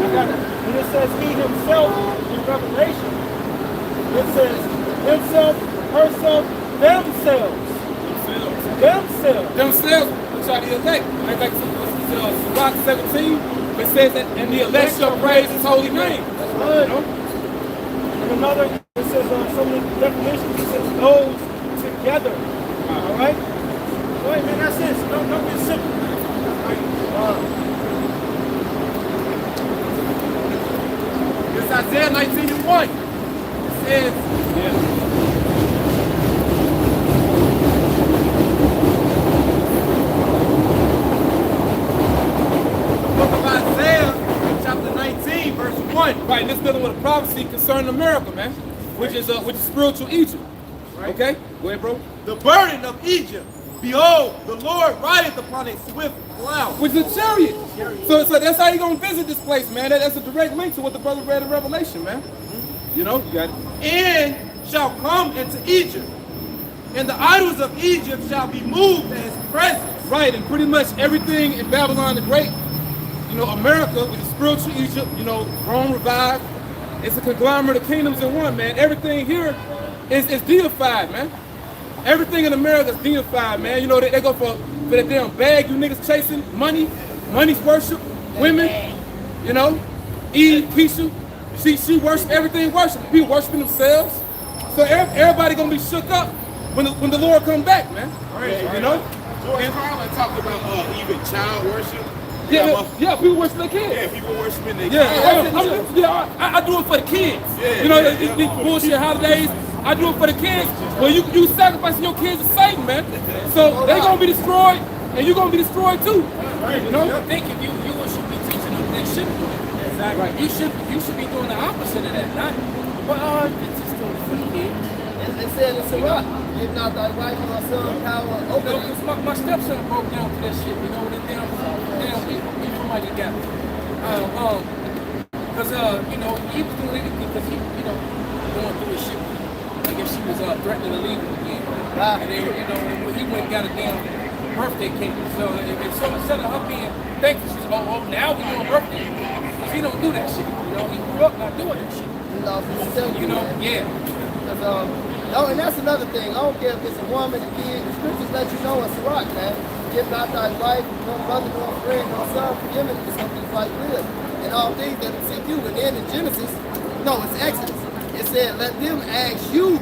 When it says he himself in Revelation, it says himself, herself, themselves. Themselves, which are the elect. Like Sirach 17, it says that, and the elect shall praise his holy name. That's right. You know? And another, it says some of the definitions, it says those together. All right? All right, man, that's it. Don't get simple. It's Isaiah 19:1. It says, book of Right, and this dealing with a prophecy concerning America, man, which is spiritual Egypt. Okay, go ahead, bro. The burden of Egypt. Behold, the Lord rideth upon a swift cloud. With the chariot. So that's how you gonna visit this place, man. That's a direct link to what the brother read in Revelation, man. You know, you got it. And shall come into Egypt, and the idols of Egypt shall be moved in his presence. Right, and pretty much everything in Babylon the Great, you know, America with the spiritual Egypt, you know, Rome revived. It's a conglomerate of kingdoms in one, man. Everything here is deified, man. Everything in America is deified, man. You know, they go for that damn bag you niggas chasing, money's worship, women, you know, Eve, Keisha, she worship, everything worship. People worshiping themselves. So everybody gonna be shook up when the Lord come back, man. Right. You know? George Carlin talked about even child worship. Yeah, people worship their kids. Yeah, people worshiping their kids. I do it for the kids. You know, these bullshit holidays, I do it for the kids. Well, you sacrificing your kids to Satan, man. So they gonna be destroyed, and you gonna be destroyed too. You know? I think if you should be teaching them they shouldn't do it. Exactly. Right. You should be doing the opposite of that. Not, well, it's just doing it for the kids. They said it's a rock. If not thy wife or son, power, over you. My stepson broke down to that shit, you know, the damn somebody got me. Because, you know, he was doing anything because he, you know, going through his shit. I guess she was threatening to leave him again. Wow. And then, you know, he went and got a damn birthday cake. So instead of her being thankful, she's, oh, now we doing birthday. Because he don't do that shit. You know, he grew up not doing that shit. He lost himself, you know, man. yeah. Because, oh, and that's another thing. I don't care if it's a woman, a kid. The scriptures let you know it's a rock, man. Give not thy wife, no brother, no friend, no son, forgiven is something like live. And all things that seek you. And then in Genesis, no, it's Exodus. It said, let them ask you,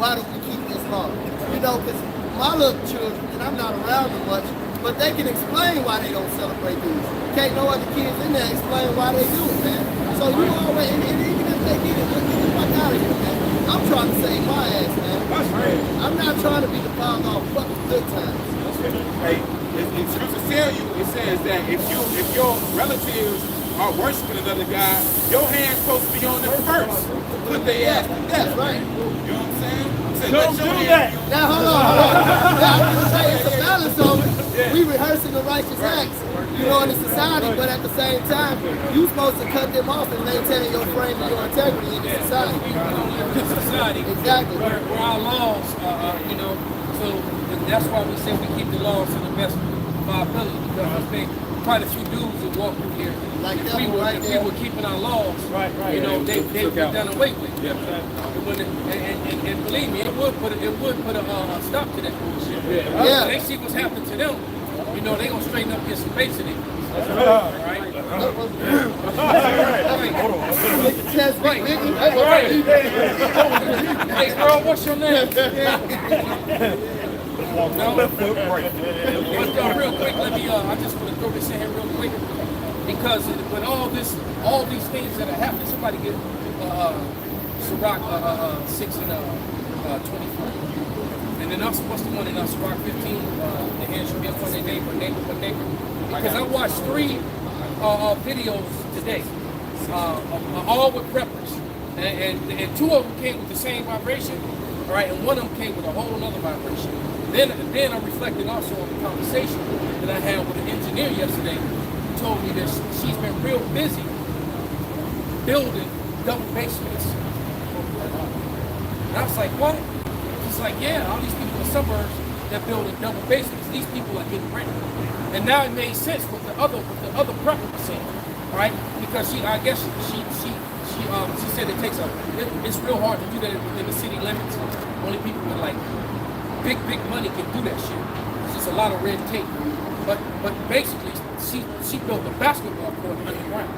why do we keep this law? You know, because my little children, and I'm not around them much, but they can explain why they don't celebrate these. Can't no other kids in there explain why they do it, man. So you always, and even if they get it, get the fuck out of here, man. I'm trying to save my ass, man. That's right. I'm not trying to be the father of fucking good times. Hey, in scripture tell you, it says that if your relatives are worshiping another God, your hand's supposed to be on them first to put their ass to death. That's right. You know what I'm saying? Don't do that. Now hold on. Now, I'm gonna say it's a balance of it. We rehearsing the righteous acts, you know, in the society, but at the same time, you supposed to cut them off and maintain your frame and your integrity in the society. Society. Exactly. Where our laws, you know, so that's why we say we keep the laws to the best of our ability, because I think quite a few dudes that walk through here, like if we were keeping our laws, you know, they would be done away with. And believe me, it would put a stop to that bullshit. Yeah. When they see what's happening to them, you know, they gonna straighten up get some face in it. Right? Hey, girl, what's your name? No? Real quick, let me, I just want to throw this in here real quick. Because with all these things that are happening, somebody get Sirach 6 and 24. And then what's the one in Sirach 15? The hand should be upon their neighbor. Because I watched 3 videos today, all with preppers. And 2 of them came with the same vibration, all right, and 1 of them came with a whole other vibration. Then I'm reflecting also on the conversation that I had with an engineer yesterday who told me that she's been real busy building double basements. And I was like, what? She's like, yeah, all these people in the suburbs that building double basements, these people are getting rent. And now it made sense what the other prepper was saying, right? Because she said it's real hard to do that within the city limits. Only people with like big money can do that shit. It's just a lot of red tape. But basically, she built a basketball court underground.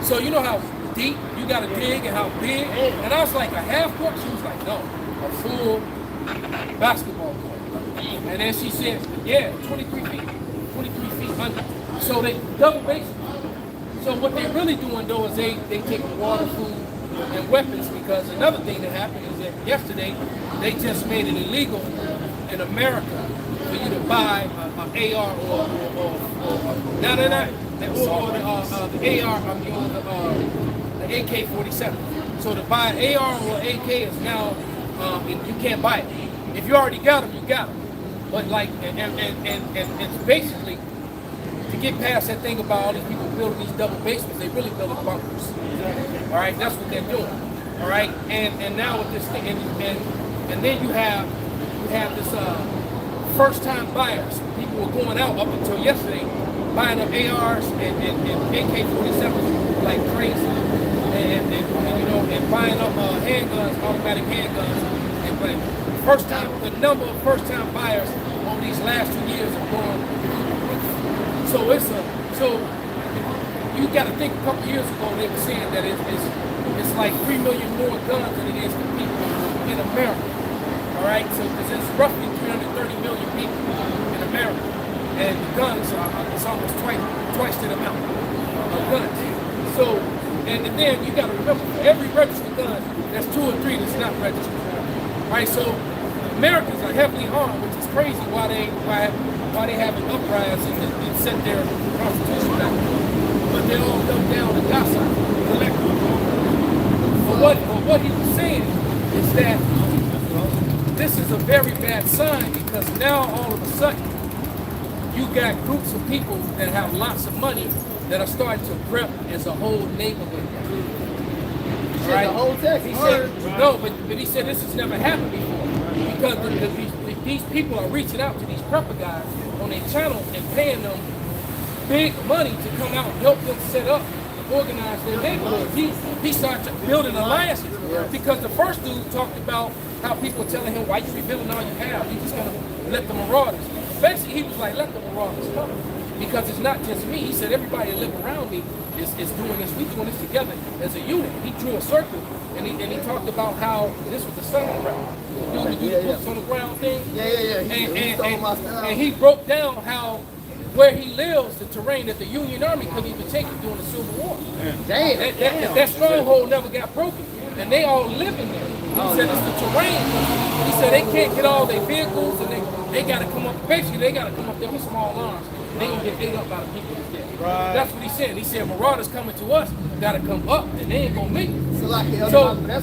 So you know how deep you gotta dig and how big? And I was like, a half court? She was like, no, a full basketball court. And then she said, yeah, 23 feet under. So they double basements. So what they're really doing though is they taking water, food, and weapons, because another thing that happened is that yesterday they just made it illegal in America for you to buy an AR or the AR, an AK-47. So to buy an AR or AK is now, you can't buy it. If you already got them, you got them. But like, and it's basically, to get past that thing about all these people building these double basements, they really building bunkers. All right, that's what they're doing. All right, and now with this thing, and then you have this first-time buyers. People were going out up until yesterday, buying up ARs and AK-47s like crazy, and you know, and buying up handguns, automatic handguns. And but the number of first-time buyers over these last 2 years have gone through the roof. So you got to think a couple years ago they were saying that it's like 3 million more guns than it is for people in America. All right, so because it's roughly 330 million people in America, and the guns it's almost twice the amount of guns. So, and then you got to remember, for every registered gun, there's 2 or 3 that's not registered. All right, so Americans are heavily armed, which is crazy why they have an uprising and set their constitution back. But they're all dumbed down and docile collectively. But what he was saying is that this is a very bad sign, because now all of a sudden you got groups of people that have lots of money that are starting to prep as a whole neighborhood. Right? The whole text. He said, no, but he said this has never happened before, because these people are reaching out to these prepper guys on their channel and paying them big money to come out and help them set up, organize their neighborhood. He started building alliances, because the first dude talked about how people were telling him, why you rebuilding all you have? You just gonna let the marauders. Basically, he was like, let the marauders come, because it's not just me. He said everybody that live around me is doing this. We doing this together as a unit. He drew a circle, and he talked about how this was the sun ground. You do the boots on the ground thing. And he broke down how where he lives, the terrain that the Union Army couldn't even take it during the Civil War. That stronghold never got broken, and they all live in there. He said it's the terrain. He said they can't get all their vehicles, and they got to come up. Basically, they got to come up there with small arms. They gonna get ate up by the people that's there. Right. That's what he said. He said marauders coming to us got to come up, and they ain't gonna make it.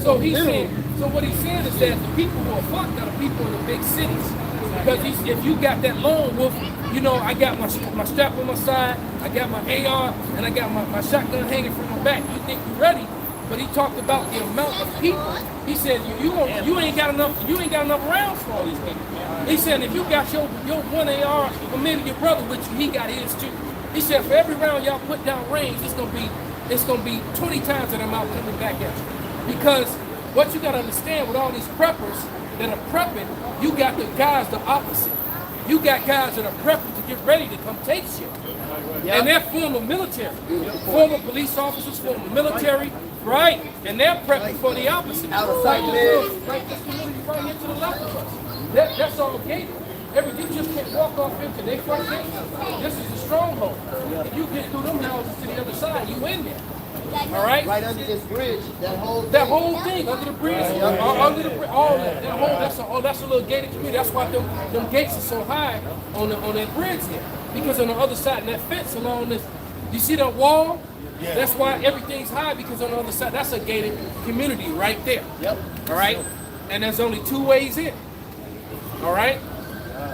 So he's saying. So what he's saying is that the people who are fucked are the people in the big cities, because if you got that lone wolf, you know, I got my strap on my side, I got my AR, and I got my shotgun hanging from my back. You think you're ready? But he talked about the amount of people. He said you ain't got enough rounds for all these people. He said if you got your one AR, or maybe your brother with you, he got his too. He said for every round y'all put down range, it's gonna be 20 times that amount coming back at you. Because what you gotta understand with all these preppers that are prepping, you got the guys the opposite. You got guys that are prepping to get ready to come take shit. And they're former military, former police officers, former military, right? And they're prepping for the opposite. Like this community right here to the left of us. That's all gated. You just can't walk off into their front gate. This is a stronghold. If you get through them houses to the other side, you in there. All right? Right under this bridge, that whole thing, under the bridge, under the bridge, all that. That's a little gated community. That's why them gates are so high on that bridge there. Because on the other side, and that fence along this, you see that wall? Yeah. That's why everything's high, because on the other side, that's a gated community right there. Yep. All right? And there's only 2 ways in. All right?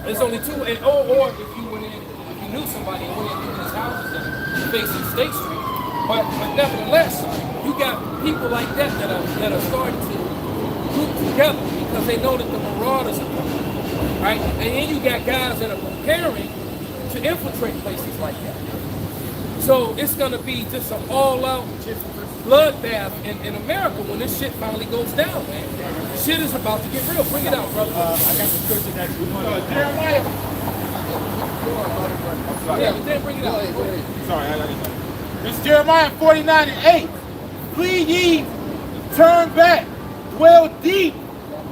There's only 2, or if you went in, if you knew somebody and went into these houses that facing State Street. But nevertheless, you got people like that are starting to group together because they know that the marauders are coming, right? And then you got guys that are preparing to infiltrate places like that. So it's going to be just an all-out bloodbath in America when this shit finally goes down, man. Shit is about to get real. Bring it out, brother. I got the scripture next week. Jeremiah. Yeah, but then bring it out. Go ahead. Sorry, I didn't know. It's Jeremiah 49:8. Flee ye, turn back, dwell deep,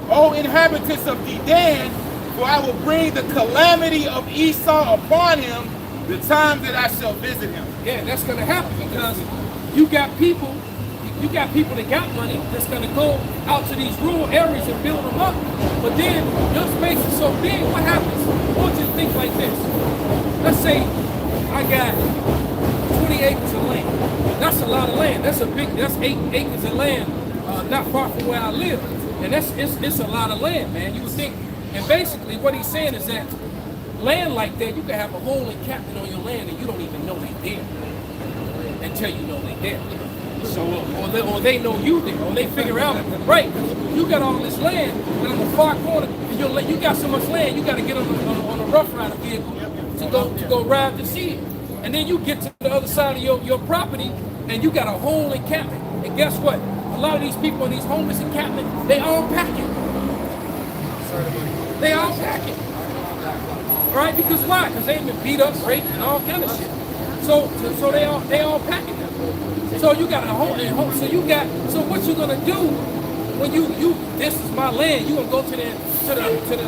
O inhabitants of Dedan, for I will bring the calamity of Esau upon him, the time that I shall visit him. Yeah, that's going to happen, because you got people that got money that's going to go out to these rural areas and build them up. But then your space is so big, what happens? I want you to think like this. Let's say I got 20 acres of land. That's a lot of land. That's 8 acres of land, not far from where I live. And it's a lot of land, man. You would think, and basically what he's saying is that land like that, you can have a whole encampment on your land and you don't even know they there until you know they there. So, or they know you there, or they figure out, right, you got all this land, but in the far corner, you got so much land, you got to get on a Rough Rider vehicle to go ride to see it. And then you get to the other side of your property, and you got a whole encampment. And guess what? A lot of these people in these homeless encampments, they all packing. They all packing. Right? Because why? Because they've been beat up, raped, and all kind of shit. So they all packing. So you got a whole. So what you gonna do when you this is my land? You gonna go to the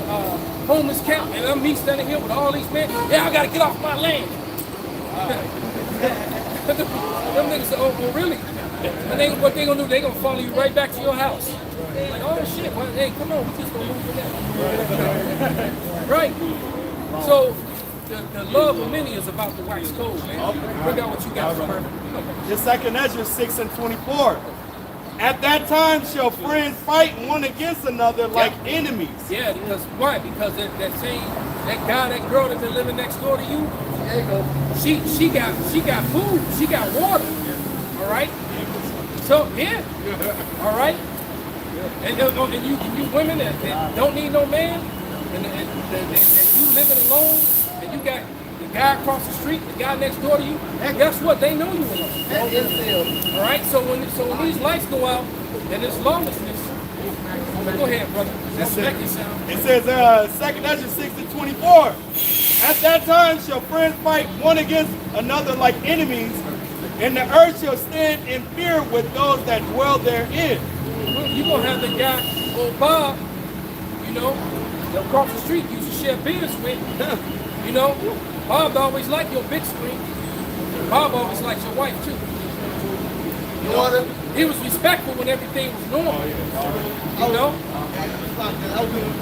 homeless camp, and I'm me standing here with all these men. Yeah, I gotta get off my land. Them niggas say, oh really? And what they gonna do? They gonna follow you right back to your house. Like, oh shit, well, hey, come on, we just gonna move for that. Right? So the love of many is about the wax cold, man. Bring out what you got, brother. Just 2 Ezra 6 and 24. At that time shall friends fight one against another like enemies. Yeah, because why? Because that guy, that girl that's been living next door to you, there you go. She got food, she got water. All right. So yeah, all right. And you women that don't need no man, and you living alone, and you got the guy across the street, the guy next door to you. Guess what? They know you alone. All right. So when these lights go out and this lawlessness, go ahead, brother. It says 2 Ezra 6 and 24. At that time shall friends fight one against another like enemies, and the earth shall stand in fear with those that dwell therein. You gonna have the guy, old Bob, you know, across the street you used to share beers with. You know, Bob always liked your big screen. Bob always liked your wife too. You know, he was respectful when everything was normal. You know? I was doing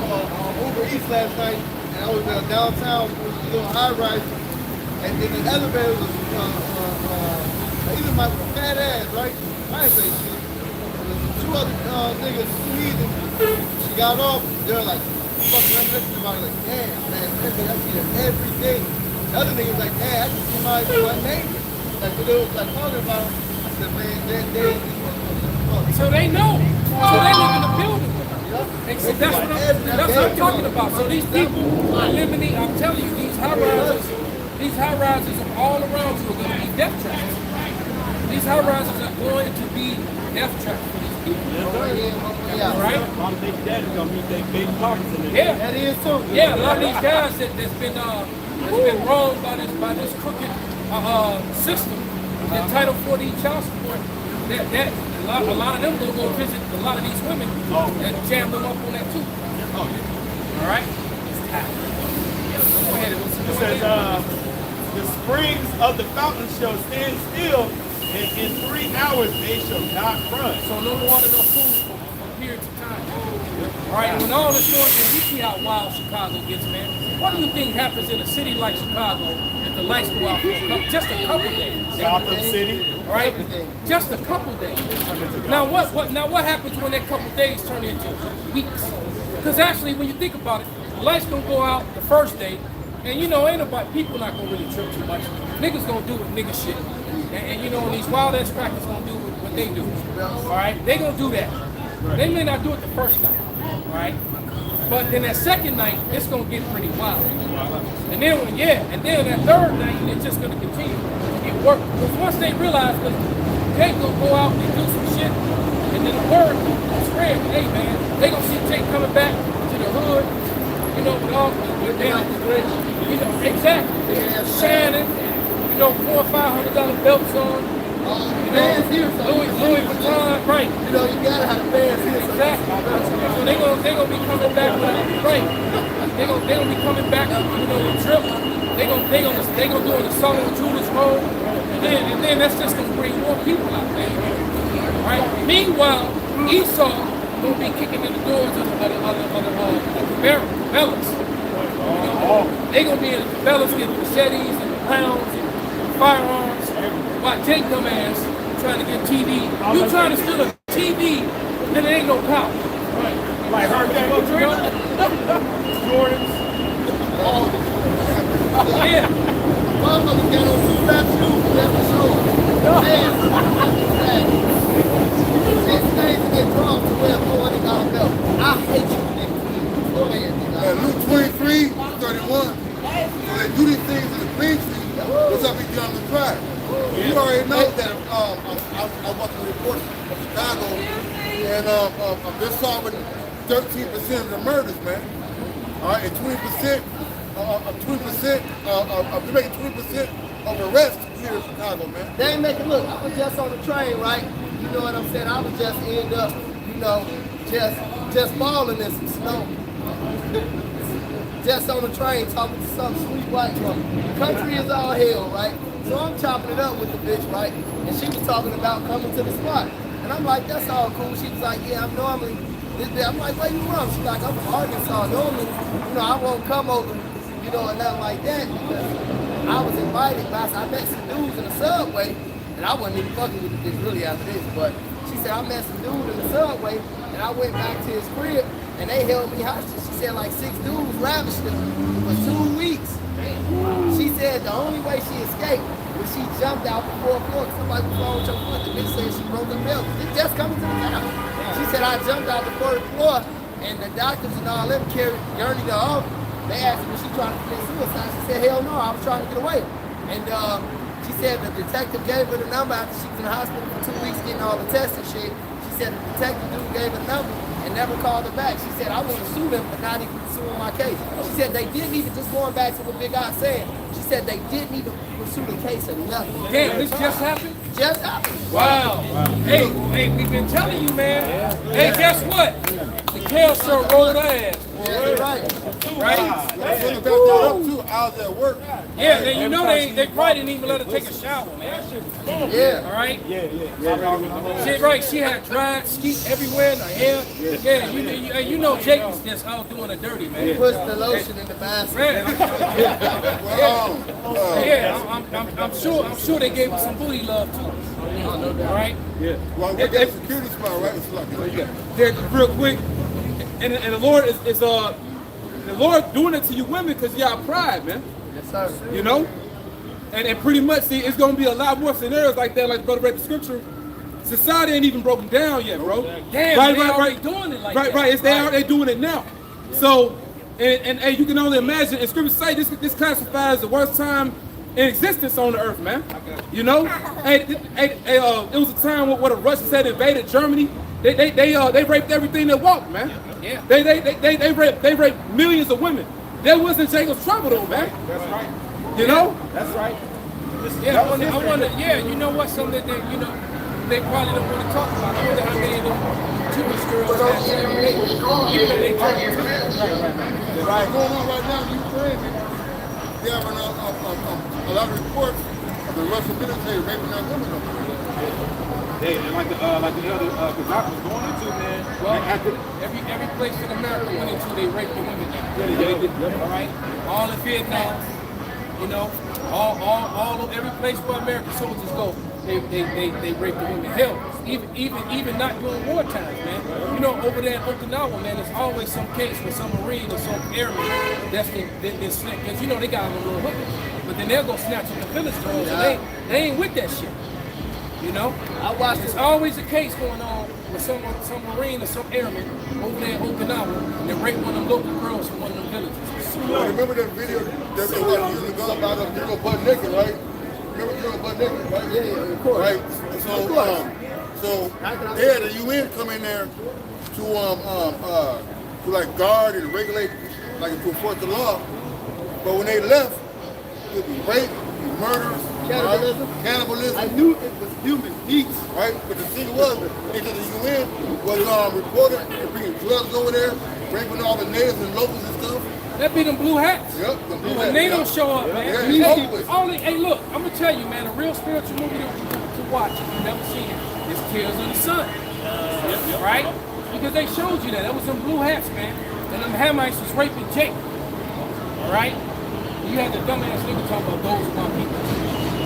Uber Eats last night, and I was downtown, a little high rise, and in the elevator was even my fat ass, right? I ain't say shit. Two other niggas, two heathens. She got off, they were like, fucking reminiscing about it, like, damn, man, I see her every day. The other niggas like, damn, I just see my neighbor. Like, they was like talking about him. I said, man, they so they know. So they live in the building. And that's what I'm talking about. So these people are living in, I'm telling you, these high rises all around you are going to be death traps. These high rises are going to be death traps for these people. Right? I'm thinking that is going to be their big pockets in there. Yeah, that is too. Yeah, a lot of these guys that's been wronged by this crooked system, that Title 40 child support, a lot of them go visit a lot of these women and jam them up on that too. All right? Go ahead. It says, the springs of the fountain shall stand still, and in 3 hours they shall not run. So no water, no food for periods of time. All right, and when all this going on, you see how wild Chicago gets, man. What do you think happens in a city like Chicago if the lights go out for just a couple days? Gotham City. All right, just a couple days. Now what happens when that couple days turn into weeks? Because actually, when you think about it, the lights gonna go out the first day, and you know, ain't nobody, people not gonna really trip too much. Niggas gonna do what nigga shit, and you know, these wild ass crackers gonna do what they do. All right, they gonna do that. They may not do it the first night, all right, but then that second night, it's gonna get pretty wild. And then that third night, it's just gonna continue to get worse. Because once they realize that they gonna go out and do some shit, and then the word spread, hey man, they gonna see Jake coming back to the hood, you know, with them, you know, exactly, Shannon, you know, $400 or $500 belts on. You know, Louis Vuitton, right? You know, you gotta have fans here. Exactly. So they gonna be coming back with right. They gonna be coming back, you know, with drip. They gonna do an assault on Judas Road, and then that's just gonna bring more people out there. Right. Meanwhile, Esau gonna be kicking in the doors of the Cabela's. They gonna be in the Cabela's getting machetes and pounds and firearms. about Jake dumbass trying to get TV. You trying to steal a TV, and there ain't no power. Right. Like Hurricane Katrina, Jordans. Yeah. Motherfuckers got on 2 lap shoes, that's for sure. Man, 6 days to get drunk to wear a $400 belt. I hate you, nigga. Go ahead, nigga. Luke 23, 31. So they do these things in the green street, what's up, he's on the track. You already know that I was watching the report of Chicago, and they're solving 13% of the murders, man. All right, and 20%, 20%, they're making 20% of arrests here in Chicago, man. They ain't making, look, I was just on the train, right? You know what I'm saying? I was just end up, you know, just balling in some snow. Just on the train talking to some sweet white woman. Country is all hell, right? So I'm chopping it up with the bitch, right? And she was talking about coming to the spot. And I'm like, that's all cool. She was like, yeah, I'm normally this day. I'm like, where you from? She's like, I'm from Arkansas. Normally, you know, I won't come over, you know, and nothing like that because I was invited by, I met some dudes in the subway, and I wasn't even fucking with the bitch really after this, but she said, I met some dudes in the subway, and I went back to his crib, and they held me hostage. She said like 6 dudes ravished her for 2 weeks. She said the only way she escaped was she jumped out the 4th floor. Somebody was wrong with your foot. The bitch said she broke her belt. It just coming to the town. She said I jumped out the 4th floor, and the doctors and all them carried Gurney to off. They asked her was she trying to commit suicide. She said hell no, I was trying to get away. And she said the detective gave her the number after she was in the hospital for 2 weeks getting all the tests and shit. She said the detective dude gave her the number and never called her back. She said, I want to sue them for not even pursuing my case. She said they didn't even, just going back to what Big I said, she said they didn't even pursue the case or nothing. Damn, this just happened? Just happened. Wow. Hey, we've been telling you, man. Hey, guess what? The Kale Show rolled her ass. Yeah, right. Right? That's up too. I was at work. Yeah, then you know they probably didn't even let her take a shower, man. Yeah. All right? Shit, right. She had dried skeet everywhere in her hair. Yeah, you know Jake was just out doing her dirty, man. Pushed the lotion in the basket. I'm sure they gave her some booty love too. All right? Yeah. Well, we got a security spot, right? It's like, There, real quick, and the Lord is the Lord doing it to you women because y'all pride, man. Yes, sir. You know, and pretty much see it's gonna be a lot more scenarios like that. Like brother read the scripture. Society ain't even broken down yet, bro. Damn, they already doing it like that. Right. It's they doing it now. So, and you can only imagine. And scripture say this classifies the worst time in existence on the earth, man. You know, it was a time where the Russians had invaded Germany. They raped everything that walked, man. Yeah. They raped millions of women. That wasn't Jacob's trouble though, man. That's right. You know? That's right. Yeah, I wonder. Yeah, you know what? Something that they probably don't want to talk about. I wonder how many of them Jewish girls have sex with even if they talk to them. Right. Going on right now in Ukraine, they have a lot of reports of the Russian military raping their women over there. And like the other Kazakh was going into, man. Well, every place in America went into, they raped the women. All right, all in Vietnam, you know, all every place where American soldiers go, they rape the women. Hell, even not during war times, man. You know, over there in Okinawa, man, there's always some case with some Marine or some airman that's been snatched. Because, you know, they got a little hook. But then they'll go snatch up the village girls, and they ain't with that shit. You know? I watched There's always a case going on with some Marine or some airman over there in Okinawa, and they rape one of them local girls from one of them villages. Remember that video that they got years ago about a girl butt naked, right? Remember girl butt naked, right? Yeah, of course. Right. So they had the UN come in there to like guard and regulate, like to enforce the law. But when they left, it was rape, murders, cannibalism. I knew it was human beings. Right? But the thing was, the UN was reported and bringing drugs over there, raping all the natives and locals and stuff. That be them blue hats. Yep, the blue When hats, they don't show up, man. Yeah, Hey, look, I'm gonna tell you, man, a real spiritual movie to watch if you've never seen it is Tears of the Sun. Right? Because they showed you that. That was them blue hats, man. And them Hamites was raping Jake. All right? You had the dumbass nigga talk about those one people.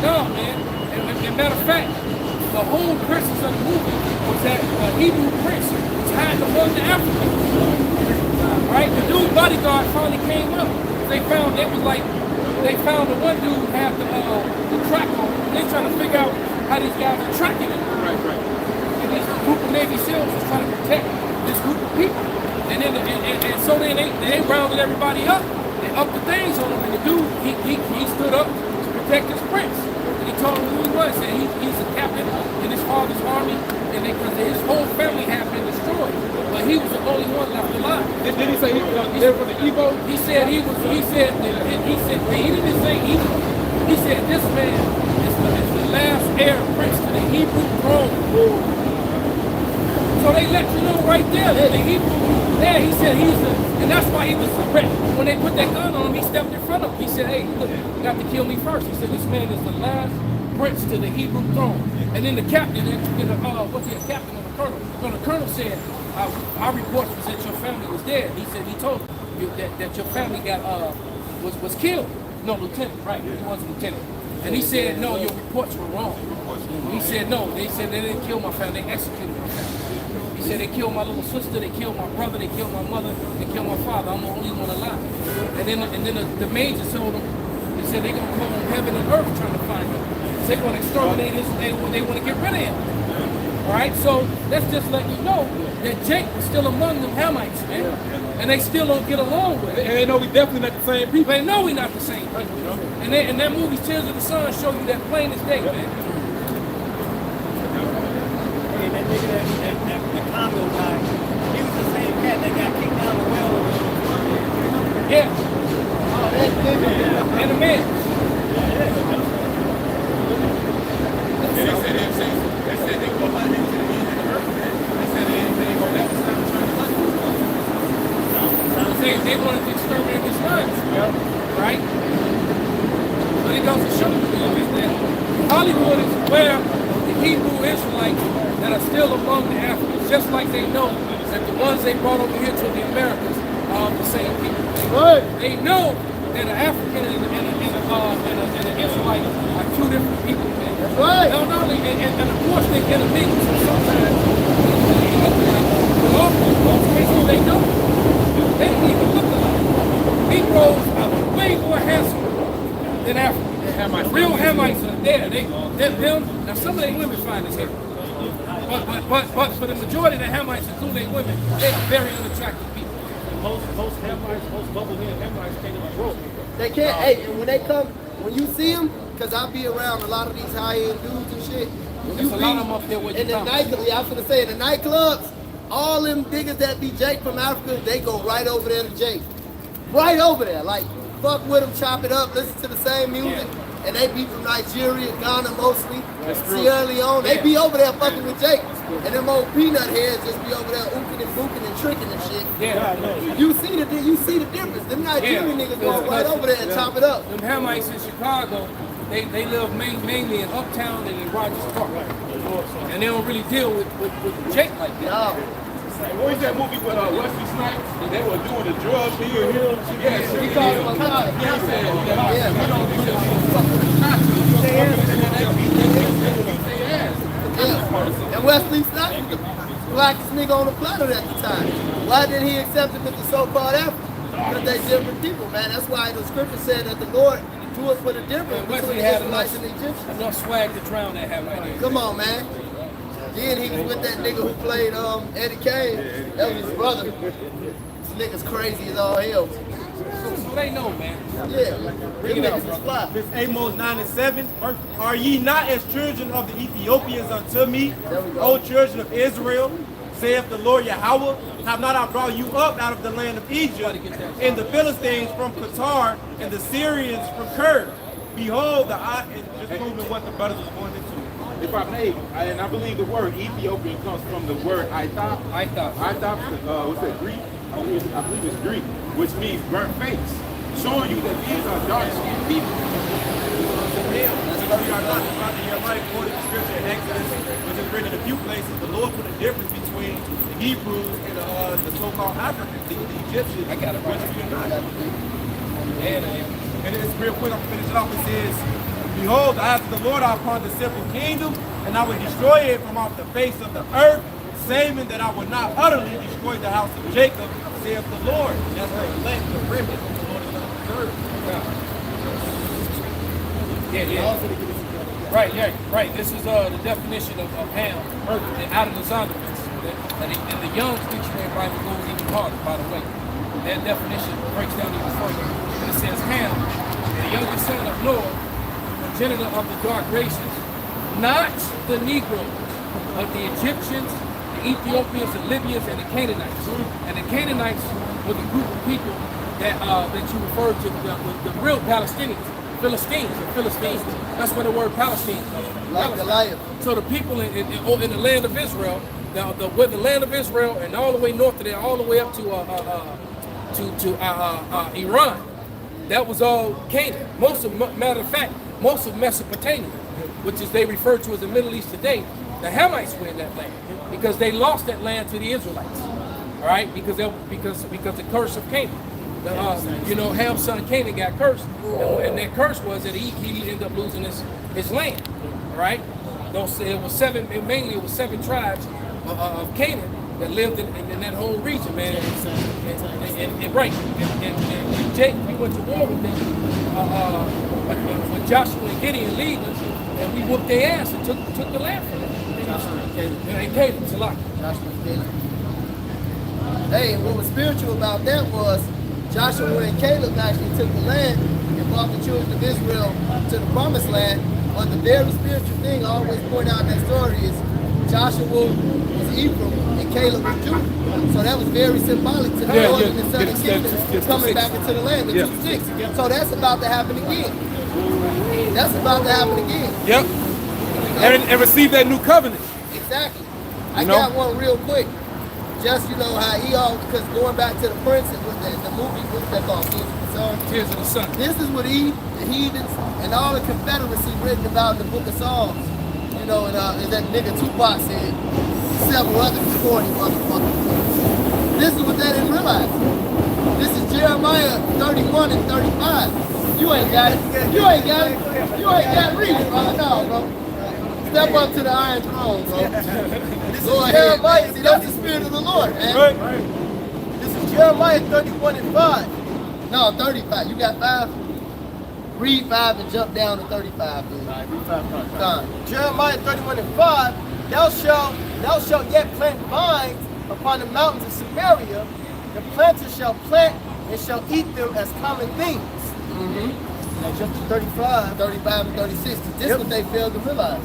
No, man. And matter of fact, the whole premise of the movie was that a Hebrew prince was hiding among the Africans. Right? The dude bodyguard finally came up. They found the one dude had the track on. They trying to figure out how these guys are tracking him. Right. And this group of Navy SEALs was trying to protect this group of people. And so then they rounded everybody up. They upped the things on him. And the dude, he stood up to protect his prince. And he told him who he was. And he's a captain in his father's army. And because his whole family had been destroyed. But he was the only one left alive. Did he say he was there for the Igbo? He said he didn't say he. He said this man is the last heir prince to the Hebrew throne. So they let you know right there that the Hebrew, there he said and that's why he was so red. When they put that gun on him, he stepped in front of him. He said, hey, look, you got to kill me first. He said, this man is the last prince to the Hebrew throne. And then the captain, what's the captain or the colonel? No, the colonel said, our report was that your family was dead. He said, he told you that your family was killed. No, lieutenant, right, he was lieutenant. And he said, no, your reports were wrong. He said, no, they said they didn't kill my family, they executed my family. He said they killed my little sister, they killed my brother, they killed my mother, they killed my father. I'm the only one alive. And then the major told him, he said they're gonna call on heaven and earth trying to find him. So they're gonna exterminate his, they want to get rid of him. All right, so let's just let you know that Jake was still among them Hamites, man, and they still don't get along with it. And they know we definitely not the same people. They know we not the same people, you know. And that movie Tears of the Sun show you that plain as day, man. Hey, that nigga, that Congo guy, he was the same cat that got kicked down the well. Yeah. Oh, that's different. And the man. And they said they go back into the end of the earth. They said they go back to stop trying to hunt. They wanted to exterminate his sons, right? But it goes to show you that Hollywood is aware of the Hebrew Israelites that are still among the Africans, just like they know that the ones they brought over here to the Americas are the same people. They know that an African and an Israelite are two different people. That's right. And of course they intermingle sometimes. But often, in most cases, they don't. They don't even look alike. Negroes are way more handsome than Africans. Real Hamites are there. They're them. Now some of their women fine as hell. But for the majority of the Hamites, including women, they are very unattractive people. Most Hamites, most bubblehead Hamites can't even grow. They can't. Hey, and when they come, when you see them, because I be around a lot of these high-end dudes and shit. When There's you a lot of them up there with in the nightclubs, I was gonna say in the nightclubs, all them niggas that be Jake from Africa, they go right over there to Jake, right over there. Like fuck with them, chop it up, listen to the same music, and they be from Nigeria, Ghana mostly, Sierra Leone. They be over there fucking with Jake, and them old peanut heads just be over there ooking and booking and tricking and shit. You see the difference. Them Nigerian niggas go right over there and chop it up. Them Hamites in Chicago, they live mainly in Uptown and in Rogers Park. And they don't really deal with Jake like that. No. What was that movie with Wesley Snipes? They were doing the drug deal. Yes, He called him a guy. And Wesley Snipes, the blackest nigga on the planet at the time. Why didn't he accept him as the so-called African? Because they different people, man. That's why the scripture said that the Lord drew us for the difference between Wesley the had Israelites and the Egyptians. enough swag to drown that Hamite. Come on, man. Then he was with that nigga who played Eddie Kane. That was his brother. This nigga's crazy as all hell. So they know, man. Yeah, bring it up, fly. This Amos 9:7. Are ye not as children of the Ethiopians unto me, O children of Israel? Saith the Lord Yahweh, have not I brought you up out of the land of Egypt, and the Philistines from Qatar, and the Syrians from Ker? Behold, and just proving what the brothers was going into. If I may, and I believe the word Ethiopian comes from the word Aithop. What's that, Greek? I believe it's Greek, which means burnt face, showing you that these are dark-skinned people. We are not about the Yahweh according to scripture in Exodus, which is written in a few places. The Lord put a difference between the Hebrews and the so-called Africans, the Egyptians. I got it right. And it's real quick, I'm going to finish it off. It says, Behold, the eyes of the Lord are upon the simple kingdom, and I will destroy it from off the face of the earth, saving that I will not utterly destroy the house of Jacob, saith the Lord. That's the elect, the remnant the Lord is going to preserve. Right. This is the definition of Ham, and out of the Zondervan. And the Young's Dictionary Bible goes even harder, by the way. That definition breaks down even further. And it says Ham, the youngest son of Noah, progenitor of the dark races, not the Negroes, but the Egyptians, the Ethiopians, the Libyans, and the Canaanites. And the Canaanites were the group of people that you referred to, the real Palestinians. Philistines. That's where the word Palestine comes from. Like Goliath. So the people in the land of Israel, with the land of Israel, and all the way north of there, all the way up to Iran, that was all Canaan. Matter of fact, most of Mesopotamia, which is they refer to as the Middle East today, the Hamites were in that land because they lost that land to the Israelites. All right, because the curse of Canaan. Ham's son Canaan got cursed, and that curse was that he ended up losing his land. All right, it was seven tribes of Canaan that lived in that whole region, man. And Jacob, we went to war with them with Joshua and Gideon leading us, and we whooped their ass and took the land from them. And Caleb, it's a lot. Hey, and what was spiritual about that was Joshua and Caleb actually took the land and brought the children of Israel to the promised land. But the very spiritual thing I always point out in that story is Joshua was Ephraim and Caleb was Judah. So that was very symbolic to the northern and southern kingdom coming back into the land, the 2 sticks. So that's about to happen again. Yep. And receive that new covenant. Exactly. I got one real quick. Just, how because going back to the Prince with the movie, what's that called? Tears of the Sun. This is what the heathens and all the Confederacy written about in the Book of Psalms. And that nigga Tupac said, several other corny motherfuckers. This is what they didn't realize. This is Jeremiah 31 and 35. You ain't got it. You ain't got it. Read it, bro. No, bro. Step up to the Iron Throne, bro. This is Jeremiah. See, that's the Spirit of the Lord, man. Right. This is Jeremiah 31 and 5. No, 35. You got 5? Read 5 and jump down to 35, dude. All right, read 5. Jeremiah 31 and 5. Thou shalt yet plant vines upon the mountains of Samaria. The planter shall plant and shall eat them as common things. Mm-hmm. Now jump to 35. 35 and 36. This is what they failed to realize.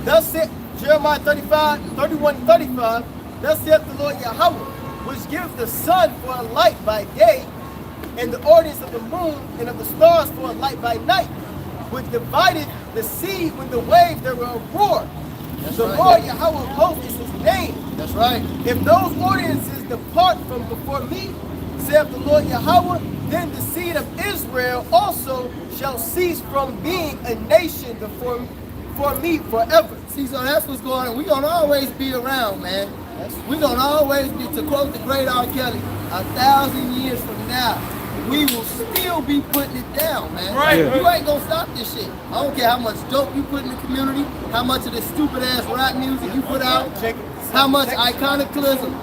Thus said Jeremiah 31 and 35. Thus saith the Lord Yahweh, which giveth the sun for a light by day, and the ordinance of the moon and of the stars for a light by night, which divided the sea when the waves thereof roar. The Lord Yahweh of hosts is his name. That's right. If those ordinances depart from before me, saith the Lord Yahweh, then the seed of Israel also shall cease from being a nation before me forever. See, so that's what's going on. We're going to always be around, man. We're going to always be, to quote the great R. Kelly, 1,000 years from now, we will still be putting it down, man. Right. You ain't going to stop this shit. I don't care how much dope you put in the community, how much of this stupid ass rap music you put out, how much iconicalism.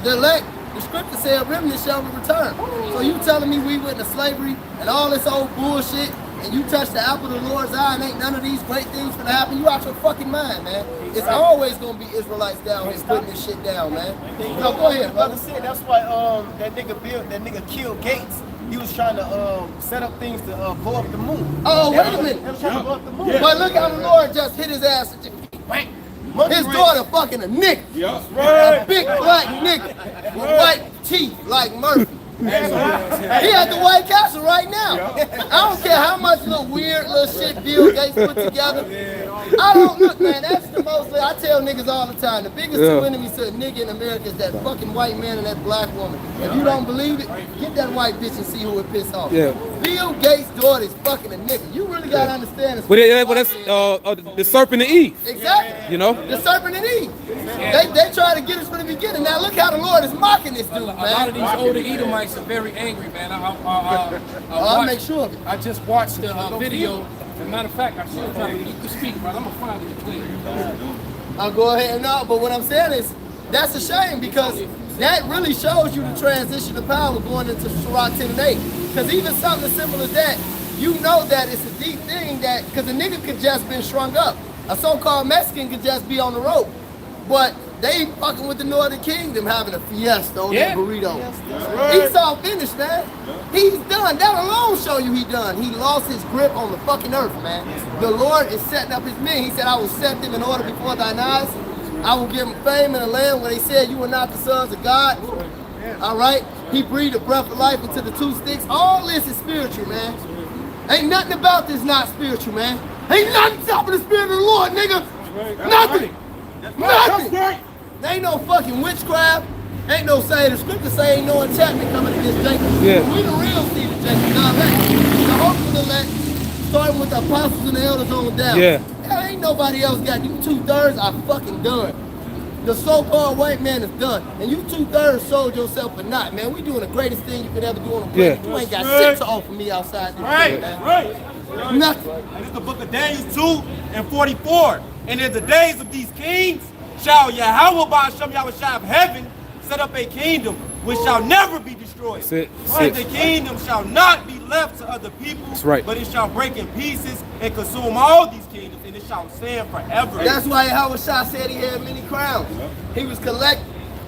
The scripture said, remnant shall return. So you telling me we went into slavery and all this old bullshit, and you touch the apple of the Lord's eye and ain't none of these great things gonna happen? You out your fucking mind, man. It's always gonna be Israelites down here putting this shit down, man. No, go ahead, brother. That's why that nigga killed Gates. He was trying to set up things to blow up the moon. Oh, wait a minute. He was trying to blow up the moon. But look how the Lord just hit his ass. His daughter fucking a nigga. A big black nigga with white teeth like Murphy. He at the White Castle right now. I don't care how much weird little shit Bill Gates put together. I don't look, man. That's the most. I tell niggas all the time. The biggest two enemies to a nigga in America is that fucking white man and that black woman. If you don't believe it, get that white bitch and see who it piss off. Bill Gates' daughter is fucking a nigga. You really gotta understand this. But that's the serpent and Eve. Exactly. You know? The serpent and Eve. They try to get us from the beginning. Now look how the Lord is mocking this dude, man. A lot of these older Edomites are very angry, man. I'll make sure of it. I just watched a video As a matter of fact, I should try to get the speak, but I'm gonna find it clear. I'll go ahead and no, but what I'm saying is that's a shame because that really shows you the transition of power going into Sirach 10 and 8. Because even something as simple as that, you know that it's a deep thing that, because a nigga could just been shrunk up. A so-called Mexican could just be on the rope. But they fucking with the Northern Kingdom having a fiesta on that burrito. Esau finished, man. He's done. That alone show you he done. He lost his grip on the fucking earth, man. The Lord is setting up his men. He said, I will set them in order before thine eyes. I will give them fame in a land where they said you are not the sons of God. All right? He breathed a breath of life into the two sticks. All this is spiritual, man. Ain't nothing about this not spiritual, man. Ain't nothing stopping the spirit of the Lord, nigga. Nothing. Nothing. There ain't no fucking witchcraft. Ain't no saying. The scripture say ain't no enchantment coming against Jacob. Yeah. We the real seed of Jacob. God elect. The hope of the elect, starting with the apostles and the elders on down. Yeah. There ain't nobody else got you. 2/3 are fucking done. The so-called white man is done. And you 2/3 sold yourself for naught, man. We doing the greatest thing you could ever do on the planet. You ain't got shit to offer me outside this shit, man. Right. Nothing. And it's the book of Daniel 2 and 44. And in the days of these kings, shall Yahweh Ba'ashem Yahushua of heaven set up a kingdom which shall never be destroyed. That's it. That's And it. the kingdom shall not be left to other people, That's right. but it shall break in pieces and consume all these kingdoms, and it shall stand forever. That's why Yahushua said he had many crowns. He was collecting.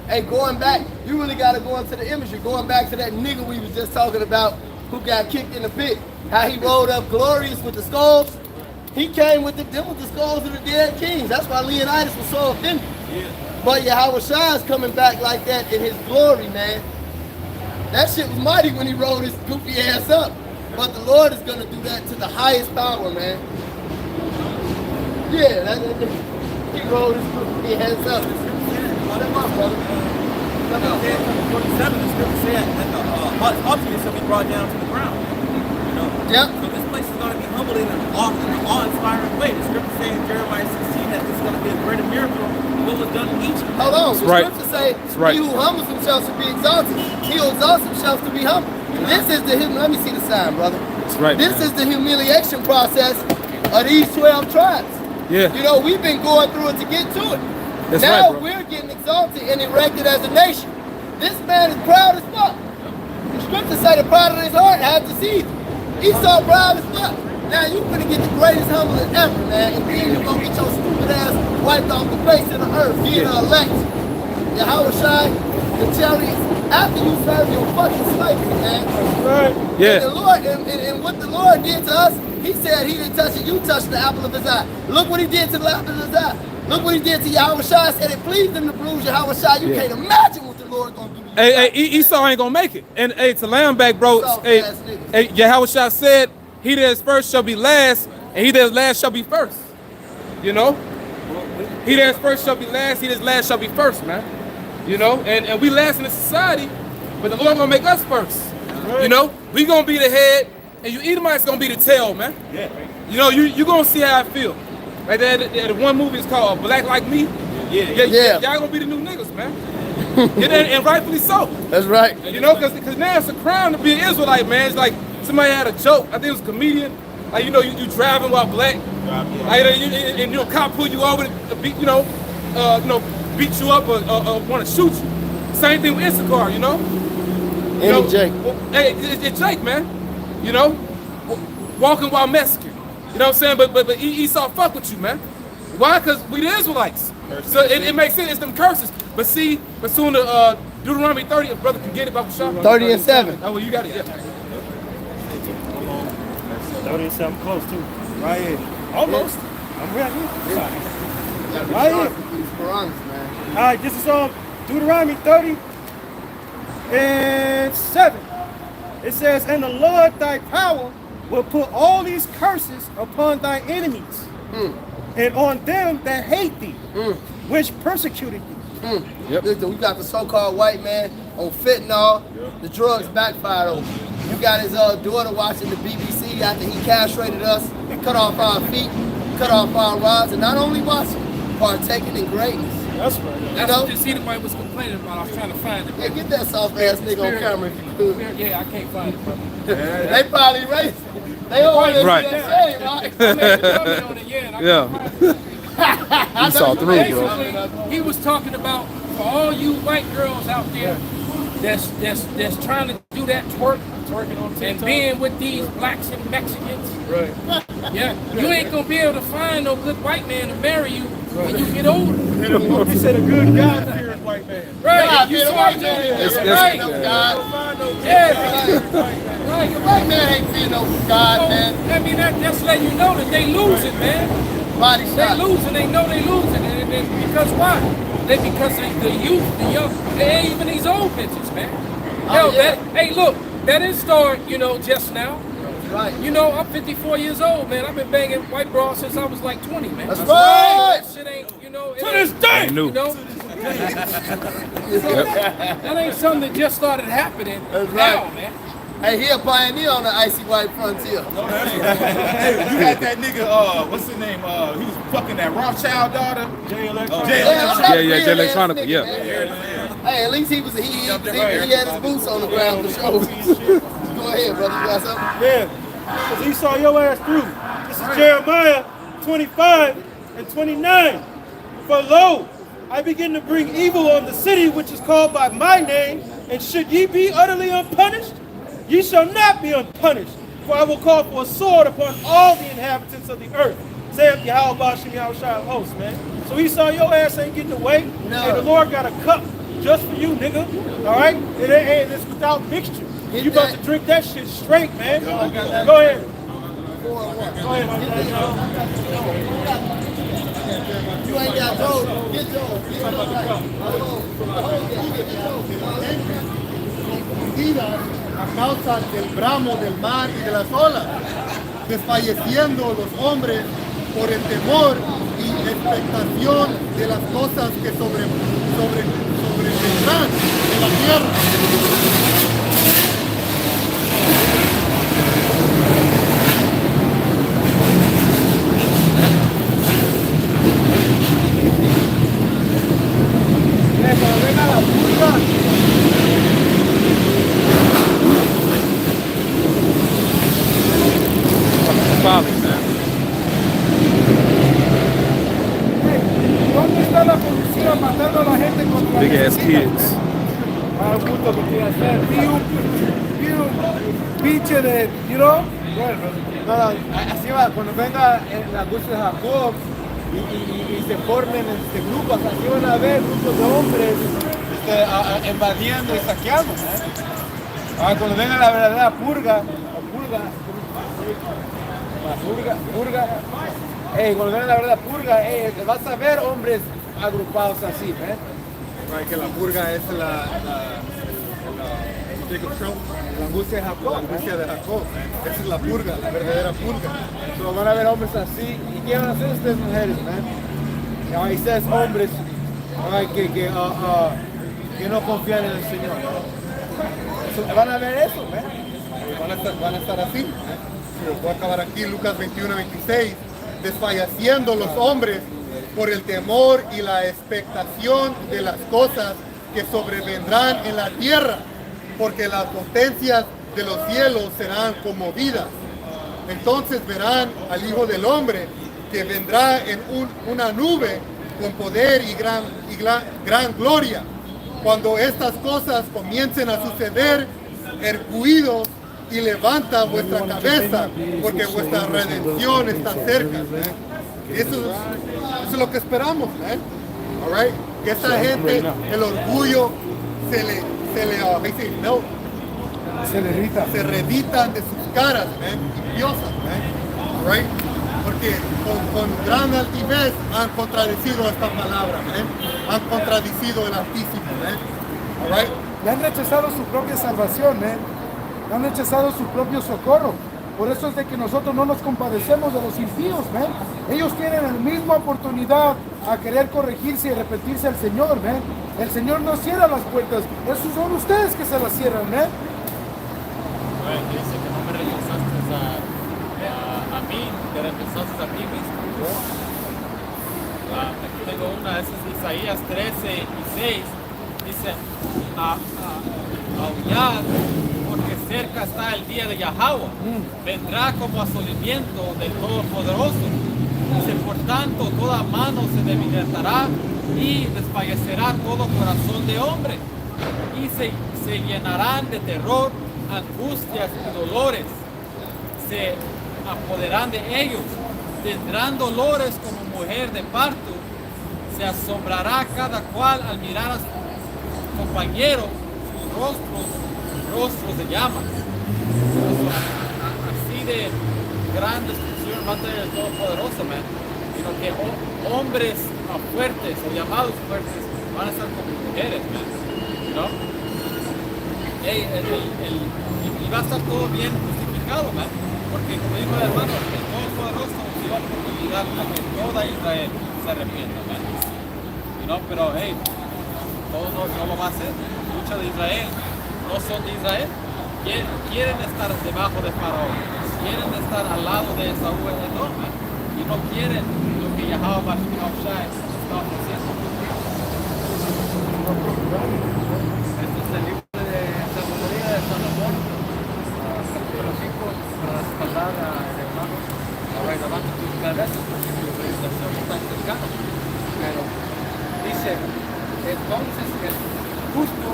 Hey, going back, you really got to go into the imagery. Going back to that nigga we was just talking about who got kicked in the pit. How he rolled up glorious with the skulls. He came with the skulls of the dead kings. That's why Leonidas was so offended. But Yahushua is coming back like that in his glory, man. That shit was mighty when he rolled his goofy ass up. But the Lord is going to do that to the highest power, man. Yeah, he rolled his goofy ass up. Come on, brother. Come on. 47, the scripture said that the ultimate shall be brought down to the ground. You know? Yep. So this place is going to be humbled in an awe-inspiring way. The scripture says in Jeremiah 16 that this is going to be a greater miracle than what was done in Egypt. Hold on. The right. scripture say, right. he who humbles himself shall be exalted. He who exalts himself to be humble. This is the, let me see the sign, brother. That's right. This is the humiliation process of these 12 tribes. Yeah. You know, we've been going through it to get to it. That's now right, bro. we're getting exalted and erected as a nation. This man is proud as fuck. The scripture say the pride of his heart had deceived him. Esau proud as fuck. Now you finna get the greatest humbling ever, man. And then you gonna get your stupid ass wiped off the face of the earth, being an elect. Yahushua, the chariots, after you serve your fucking slavery, man. Right. Yeah. And the Lord, and what the Lord did to us, he said he didn't touch it, you touched the apple of his eye. Look what he did to the apple of his eye. Look what he did to Yahushua. Said it pleased him to bruise Yahushua. You can't imagine what the Lord gonna do to you. Hey, Esau ain't gonna make it. And hey, to lamb back, bro. Hey, Yahushua said, he that is first shall be last, and he that is last shall be first. You know? He that is first shall be last, he that is last shall be first, man. You know? And we last in the society, but the Lord gonna make us first. You know? We gonna be the head, and you Edomites gonna be the tail, man. Yeah. You know, you gonna see how I feel. Like that one movie is called Black Like Me. Yeah. Y'all gonna be the new niggas, man. and rightfully so. That's right. You know, because now it's a crime to be an Israelite, man. It's like somebody had a joke. I think it was a comedian. Like, you know, you driving while black. Like, and a cop pull you over to beat, beat you up or want to shoot you. Same thing with Issachar, you know. Jake. Hey, it's Jake, man. You know, walking while Mexican. You know what I'm saying? But Esau fuck with you, man. Why? Because we the Israelites. So it makes sense. It's them curses. But soon Deuteronomy 30, if brother can get it, Bible shop. 30 and 7. Oh, well, you got it, yeah. 30 and 7 close too. Right here. Almost. I'm right here. Right here. All right, this is Deuteronomy 30 and 7. It says, and the Lord thy power will put all these curses upon thy enemies and on them that hate thee, which persecuted thee. Yep. Listen, we got the so-called white man on fentanyl. The drugs backfired on him. You got his daughter watching the BBC after he castrated us, cut off our feet, cut off our rods, and not only watching, partaking in greatness. That's right. That's what this Edomite was complaining about. I was trying to find it. Yeah, get that soft ass nigga on camera if you could. Yeah, I can't find it, brother. They probably racist. They always Right. do that right? I made a comment on it, yeah. And I Yeah. Esau through, basically, he was talking about for all you white girls out there that's trying to do that twerking on TikTok, and being with these blacks and Mexicans. Right. Yeah, you ain't gonna be able to find no good white man to marry you when you get older. He said a good God-fearing white man. Right, God, you man, a saw white it, man ain't right, right. No right, God. yeah, right. The white man ain't fear no God, man. I mean, that's letting you know that they losing, man. Body They shot. losing, they know they losing, and because why? Because of the youth, the young, and even these old bitches, man. Yo, yeah. hey, look, that didn't start, just now. Right. I'm 54 years old, man. I've been banging white bras since I was like 20, man. That's right. That shit ain't, To this day. That ain't something that just started happening That's now, right. man. Hey, he a pioneer on the icy white frontier. Hey, you had that nigga, what's his name? He was fucking that Rothschild daughter. Jay Electronic. Yeah, Jay Electronica, yeah. Hey, at least he had his boots on the ground for sure. Go ahead, brother. You got something? Yeah. Because he saw your ass through. This is Jeremiah 25 and 29. For lo, I begin to bring evil on the city which is called by my name, and should ye be utterly unpunished, ye shall not be unpunished, for I will call for a sword upon all the inhabitants of the earth, saith Yahweh Bashem Yahushua of hosts, man. So he saw your ass ain't getting away, No. and the Lord got a cup just for you, nigga, all right? And it's without mixture. Get You about that. to drink that shit straight, man. Go ahead. Go ahead, You ain't got Joe. Get Joe. A causa del bramo del mar y de las olas, desfalleciendo los hombres por el temor y expectación de las cosas que sobrevendrán en la tierra. Cuando venga la purga, ¿dónde está la policía matando a la gente contra Big ass vecinos, kids. Para el punto que quiera hacer. Vi un pinche de, No, así va, cuando venga la angustia de Jacob y se formen grupos, así van a haber grupos de hombres invadiendo y saqueando. Cuando venga la verdadera purga, cuando venga la verdadera purga, vas a ver hombres agrupados así, Que la purga es la angustia de Jacob. angustia de Jacob. Esa es la purga, la verdadera purga. So, van a ver hombres así. ¿Y qué van a hacer ustedes mujeres, Ahí ustedes hombres que no confían en el Señor. So, van a ver eso, Van a estar así. Voy a acabar aquí, Lucas 21-26. Desfalleciendo los hombres por el temor y la expectación de las cosas que sobrevendrán en la tierra, porque las potencias de los cielos serán conmovidas. Entonces verán al Hijo del Hombre que vendrá en una nube con poder y gran gloria. Cuando estas cosas comiencen a suceder, erguidos y levanta vuestra cabeza, porque vuestra redención está cerca. Eso es lo que esperamos, all right? Que esta gente, el orgullo se revitan de sus caras, impiosas, all right? Porque con gran altivez han contradecido esta palabra, han contradecido el Altísimo, all right? Le han rechazado su propia salvación, le han rechazado su propio socorro. Por eso es de que nosotros no nos compadecemos de los impíos, Ellos tienen la misma oportunidad a querer corregirse y arrepentirse al Señor, El Señor no cierra las puertas, esos son ustedes que se las cierran, Dice que no me rechazaste a mí, te rechazaste a ti mismo. Aquí tengo una, esa es Isaías 13 y 6. Dice, aullad, porque cerca está el día de Yahweh. Vendrá como asolimiento del Todopoderoso. Dice, por tanto, toda mano se debilitará y desfallecerá todo corazón de hombre. Y se llenarán de terror, angustias y dolores. Se apoderarán de ellos. Tendrán dolores como mujer de parto. Se asombrará cada cual al mirar a su compañero, sus rostros de llamas. Así de gran destrucción va a tener el Todopoderoso, man. Sino que hombres fuertes o llamados fuertes van a estar como mujeres, man. ¿No? Y va a estar todo bien justificado, man. Porque como dijo el hermano, el Todopoderoso nos dio la oportunidad a que toda Israel se arrepienta, man. ¿No? Pero hey, todos no lo va a hacer. Muchos de Israel no son de Israel. Quieren estar debajo de Faraón. Quieren estar al lado de Saúl enorme. Y no quieren lo que Yahweh está ofreciendo. Este es el libro de Sabiduría de Salomón, capítulo 5, para respaldar al hermano. Ahora levanta tus cabezas, porque tu realización está cercana. Pero dice, entonces el justo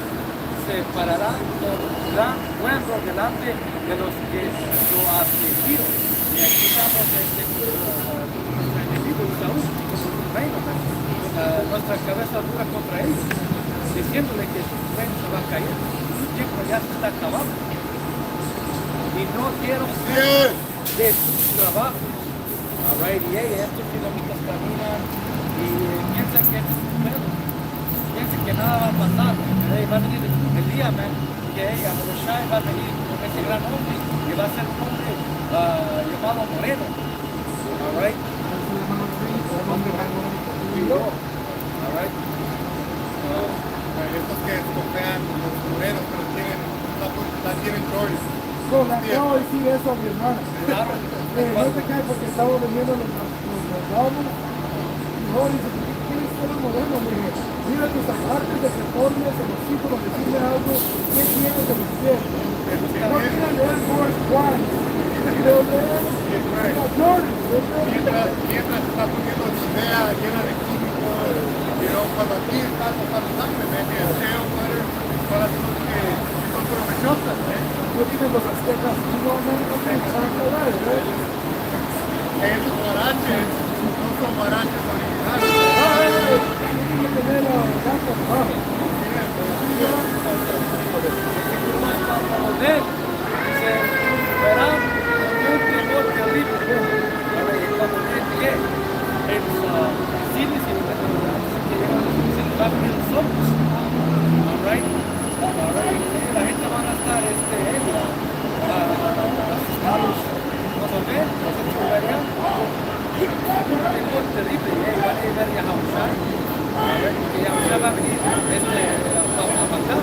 se parará con gran pueblo delante de los que lo afligieron. Y aquí estamos nuestro enemigo Saúl, nuestro reino, nuestra cabeza dura contra ellos, diciéndole que su reino se va a caer, su tiempo ya se está acabando. Y no quiero ser de sus trabajos. Alright, y estos kilómetros caminan y piensan que esto es un pedo. Piensan que nada va a pasar. Va a venir el día, man, que Yahushua va a venir con ese gran hombre, que va a ser un hombre llamado Moreno. Alright. Alright. Estos que escopean los morenos, pero tienen Jordan. Acabo de decir eso a mi hermana. Claro. No te caes porque estamos vendiendo los ramos. No, dice, ¿quién es el moreno? Mira tus apartes de reformas, en los círculos, decirle algo, ¿qué tienes de los pies? No quieren leer Forrest Juan. Pero leer Jordan. Mientras está poniendo idea llena de químicos, cuando aquí está tocando sangre, el CEO puede para las cosas que son provechosas. No tienen los aztecas, no hablar, Esos guaraches no son guaraches originales. Tienen que tener la casa abajo. Se verán un temor terrible. Cuando llegue el cine, se les va a abrir los ojos. Alright. La gente va a estar asustados. Cuando ven, los hechos verían un temor terrible. Van a ver Yahushua. Que Yahushua va a venir a matar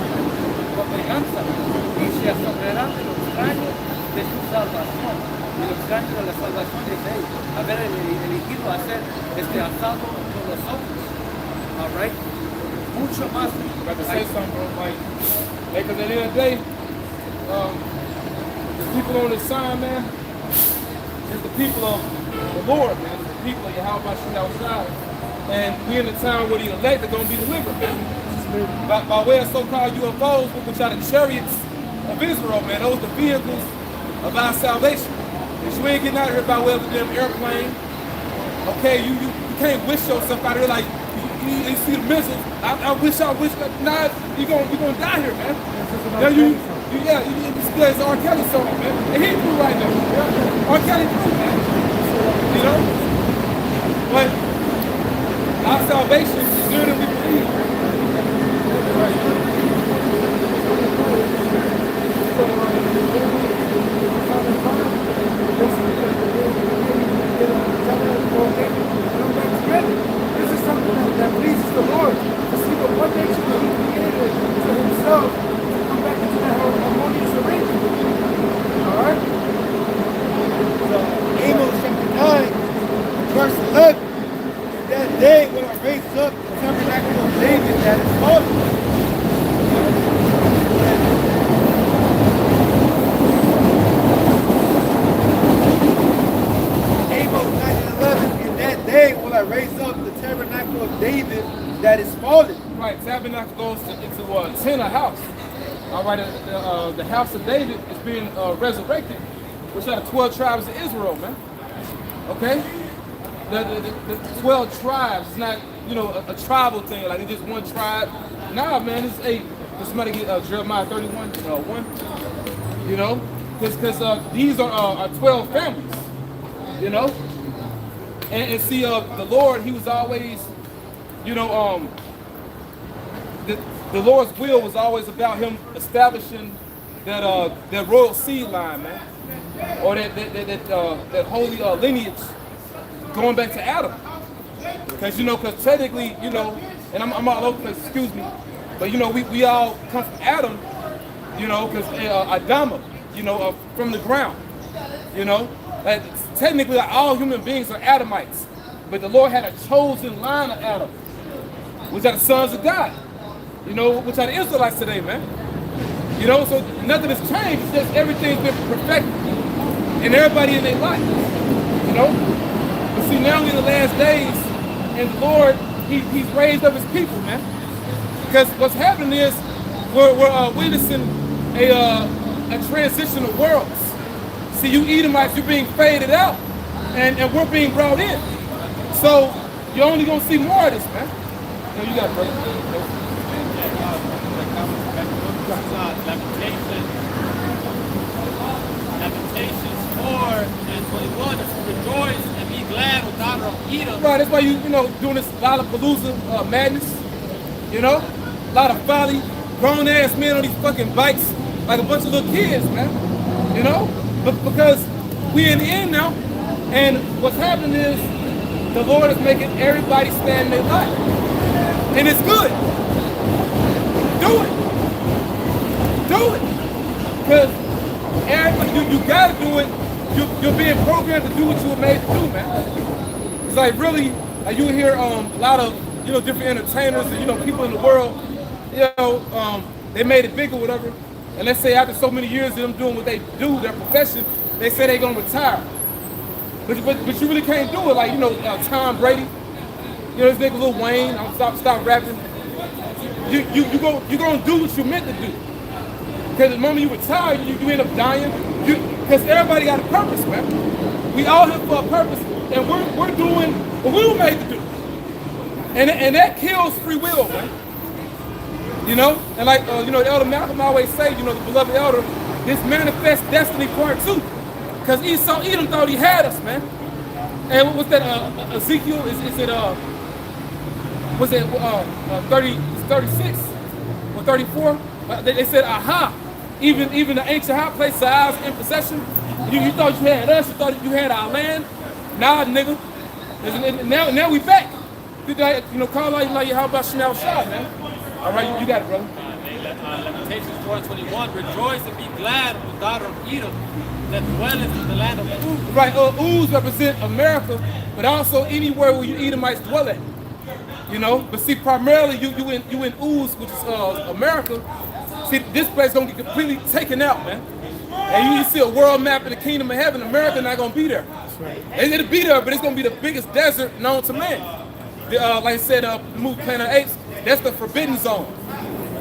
con venganza. Y se asombrarán de lo extraño de su salvación. De lo extraño de la salvación de ellos. Haber elegido hacer este asalto con los ojos. Alright. Mucho más. About to say something, bro. Because at the end of the day, the people on this sign, man, is the people of the Lord, man. It's the people of Yahweh outside. And we in the time where the elect are going to be delivered, man. By way of so-called UFOs, which are the chariots of Israel, man. Those are the vehicles of our salvation. And you ain't getting out here by way of the damn airplane. Okay, you can't wish yourself out here like you see the missiles. I wish, nah, you're gonna die here, man. Now this is R. Kelly song, man. And he through right now. Yeah. R. Kelly through, man. You know? But our salvation is good if we believe. This is something that pleases the Lord, to see what one nation He created to Himself to come back into that harmonious arrangement. Alright? So, Amos chapter 9, verse 11. In that day when I raise up the tabernacle of David that is fallen, seen a house. All right, the house of David is being resurrected, which are the 12 tribes of Israel, man. Okay? The 12 tribes is not, you know, a tribal thing, like it's just one tribe. Nah, man, it's somebody get Jeremiah 31, 1, you know? Because these are 12 families, you know? And see, the Lord, he was always, you know, the Lord's will was always about him establishing that royal seed line, man, or that holy lineage going back to Adam. Because, you know, because technically, you know, and I'm all over the place, excuse me, but, you know, we all come from Adam, you know, because Adama, you know, from the ground, you know. Like, technically, like, all human beings are Adamites, but the Lord had a chosen line of Adam, which are the sons of God, you know, which are the Israelites today, man. You know, so nothing has changed, it's just everything's been perfected, and everybody in their life, you know. But see, now we're in the last days, and the Lord, he's raised up his people, man. Because what's happening is we're witnessing a transition of worlds. See, you Edomites, you're being faded out, and we're being brought in. So you're only gonna see more of this, man. No, you got it, brother. Lamentations 4 and 21 is to rejoice and be glad with daughter of Edom. Right, that's why you know, doing this Lollapalooza madness, you know? A lot of folly, grown ass men on these fucking bikes, like a bunch of little kids, man. You know? But because we're in the end now, and what's happening is the Lord is making everybody stand in their life. And it's good. Do it. Do it. Because you gotta do it. You're being programmed to do what you were made to do, man. It's like really, like you hear a lot of, you know, different entertainers and, you know, people in the world, you know, they made it big or whatever. And let's say after so many years of them doing what they do, their profession, they say they're gonna retire. But you really can't do it. Like, you know, Tom Brady, you know, this nigga Lil Wayne, stop rapping. You gonna do what you meant to do. Because the moment you retire, you end up dying. Because everybody got a purpose, man. We all here for a purpose, and we're doing what we were made to do. And that kills free will, man. You know, and like you know, Elder Malcolm always say, you know, the beloved elder, this manifest destiny part 2. Because Edom thought he had us, man. And what was that? Ezekiel? Is it was it 36 or 34? They said, aha! Even the ancient high places are ours in possession. You thought you had us. You thought you had our land. Nah, nigga. Now we back. You know, call out like how about Chanel Shah, man? All right, you got it, brother. Lamentations 4:21. Rejoice and be glad with daughter of Edom that dwelleth in the land of Uz. Right, Uz represent America, but also anywhere where you Edomites dwell at. You know, but see, primarily you in Uz, which is America. See, this place gonna get completely taken out, man. And you see a world map in the kingdom of heaven, America not gonna be there. That's right. It'll be there, but it's gonna be the biggest desert known to man. Like I said, the movie Planet of the Apes, that's the forbidden zone.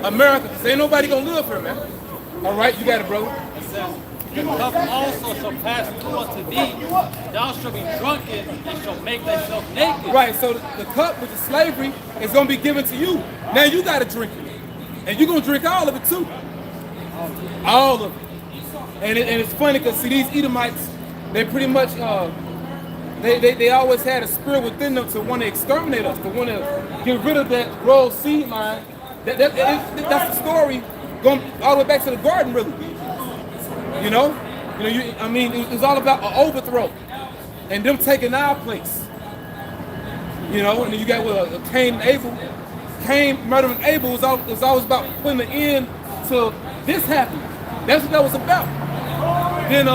America, because ain't nobody gonna live here, man. All right, you got it, brother. The cup also shall pass through unto thee, thou shalt be drunken, and shall make thyself naked. Right, so the cup, which is slavery, is going to be given to you. Now you got to drink it. And you're going to drink all of it too. All of it. And it's funny because, see, these Edomites, they pretty much, they always had a spirit within them to want to exterminate us, to want to get rid of that royal seed line. That's the story going all the way back to the garden, really. You know, I mean, it's all about an overthrow and them taking our place. You know, and then you got with Cain and Abel. Cain murdering Abel was always about putting an end to this happening. That's what that was about. Then,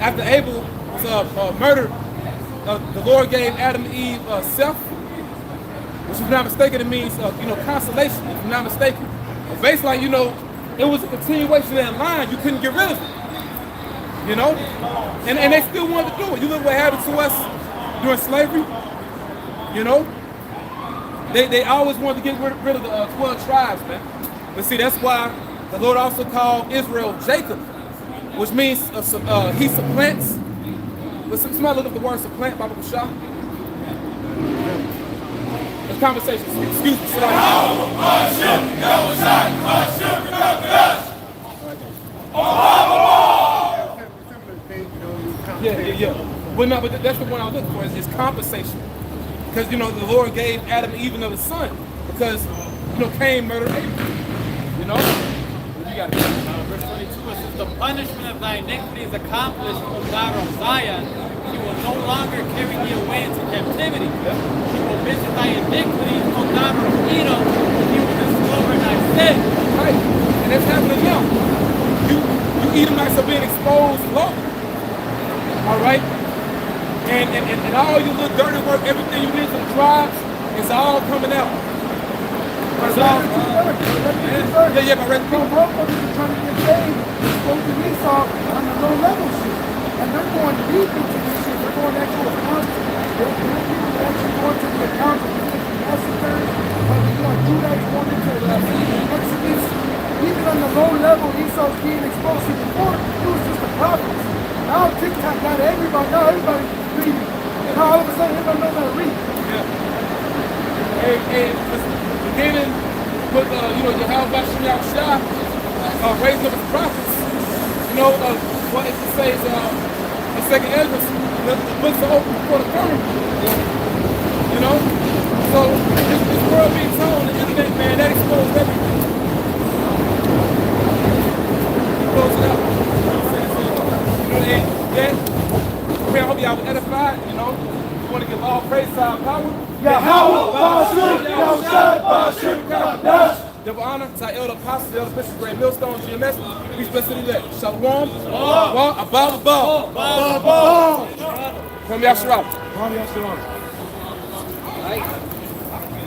after Abel was murdered, the Lord gave Adam and Eve self, which, if I'm not mistaken, it means consolation. If I'm not mistaken, but basically, you know. It was a continuation of that line. You couldn't get rid of it. You know? And they still wanted to do it. You look what happened to us during slavery. You know? They always wanted to get rid of the 12 tribes, man. But see, that's why the Lord also called Israel Jacob, which means he supplants. But somebody look up the word supplant, Baba Bashar. This conversation, excuse me. Yeah. Well, no, but that's the one I was looking for. Is compensation, because the Lord gave Adam and Eve another son because Cain murdered Abel. You got it. Verse 22, it says, the punishment of thy iniquity is accomplished, O daughter of Zion. He will no longer carry thee away into captivity. He will visit thy iniquity, O daughter of Edom. He will discover thy sin. Right, and that's happening now. You Edomites are being exposed low. All right, and all your little dirty work, everything you did to the tribes, is all coming out. Yeah, but right now, motherfuckers are trying to get paid, exposed to Esau on the low level shit. And they're going deep into this shit. They're going actual accounts. They're actually going to the accounts of the massacres. Judah going into the Exodus. Even on the low level, Esau's being exposed. See, before, it was just the prophets. Now TikTok got everybody. Now everybody's reading. And now all of a sudden, everybody knows how to read. Yeah. And beginning with, Yahweh Bashim Yahushua, raising up his prophets, what it says in Second Ezra, the books are open before the throne. So this world being told, the internet, man, that exposed everything. Close it out. I hope y'all were edified, We want to give all praise to our power. Double honor to our elder apostles, the elder bishops, Great Millstone, GMS. Peace, blessing, elect. Shalom. Above. From Yashua.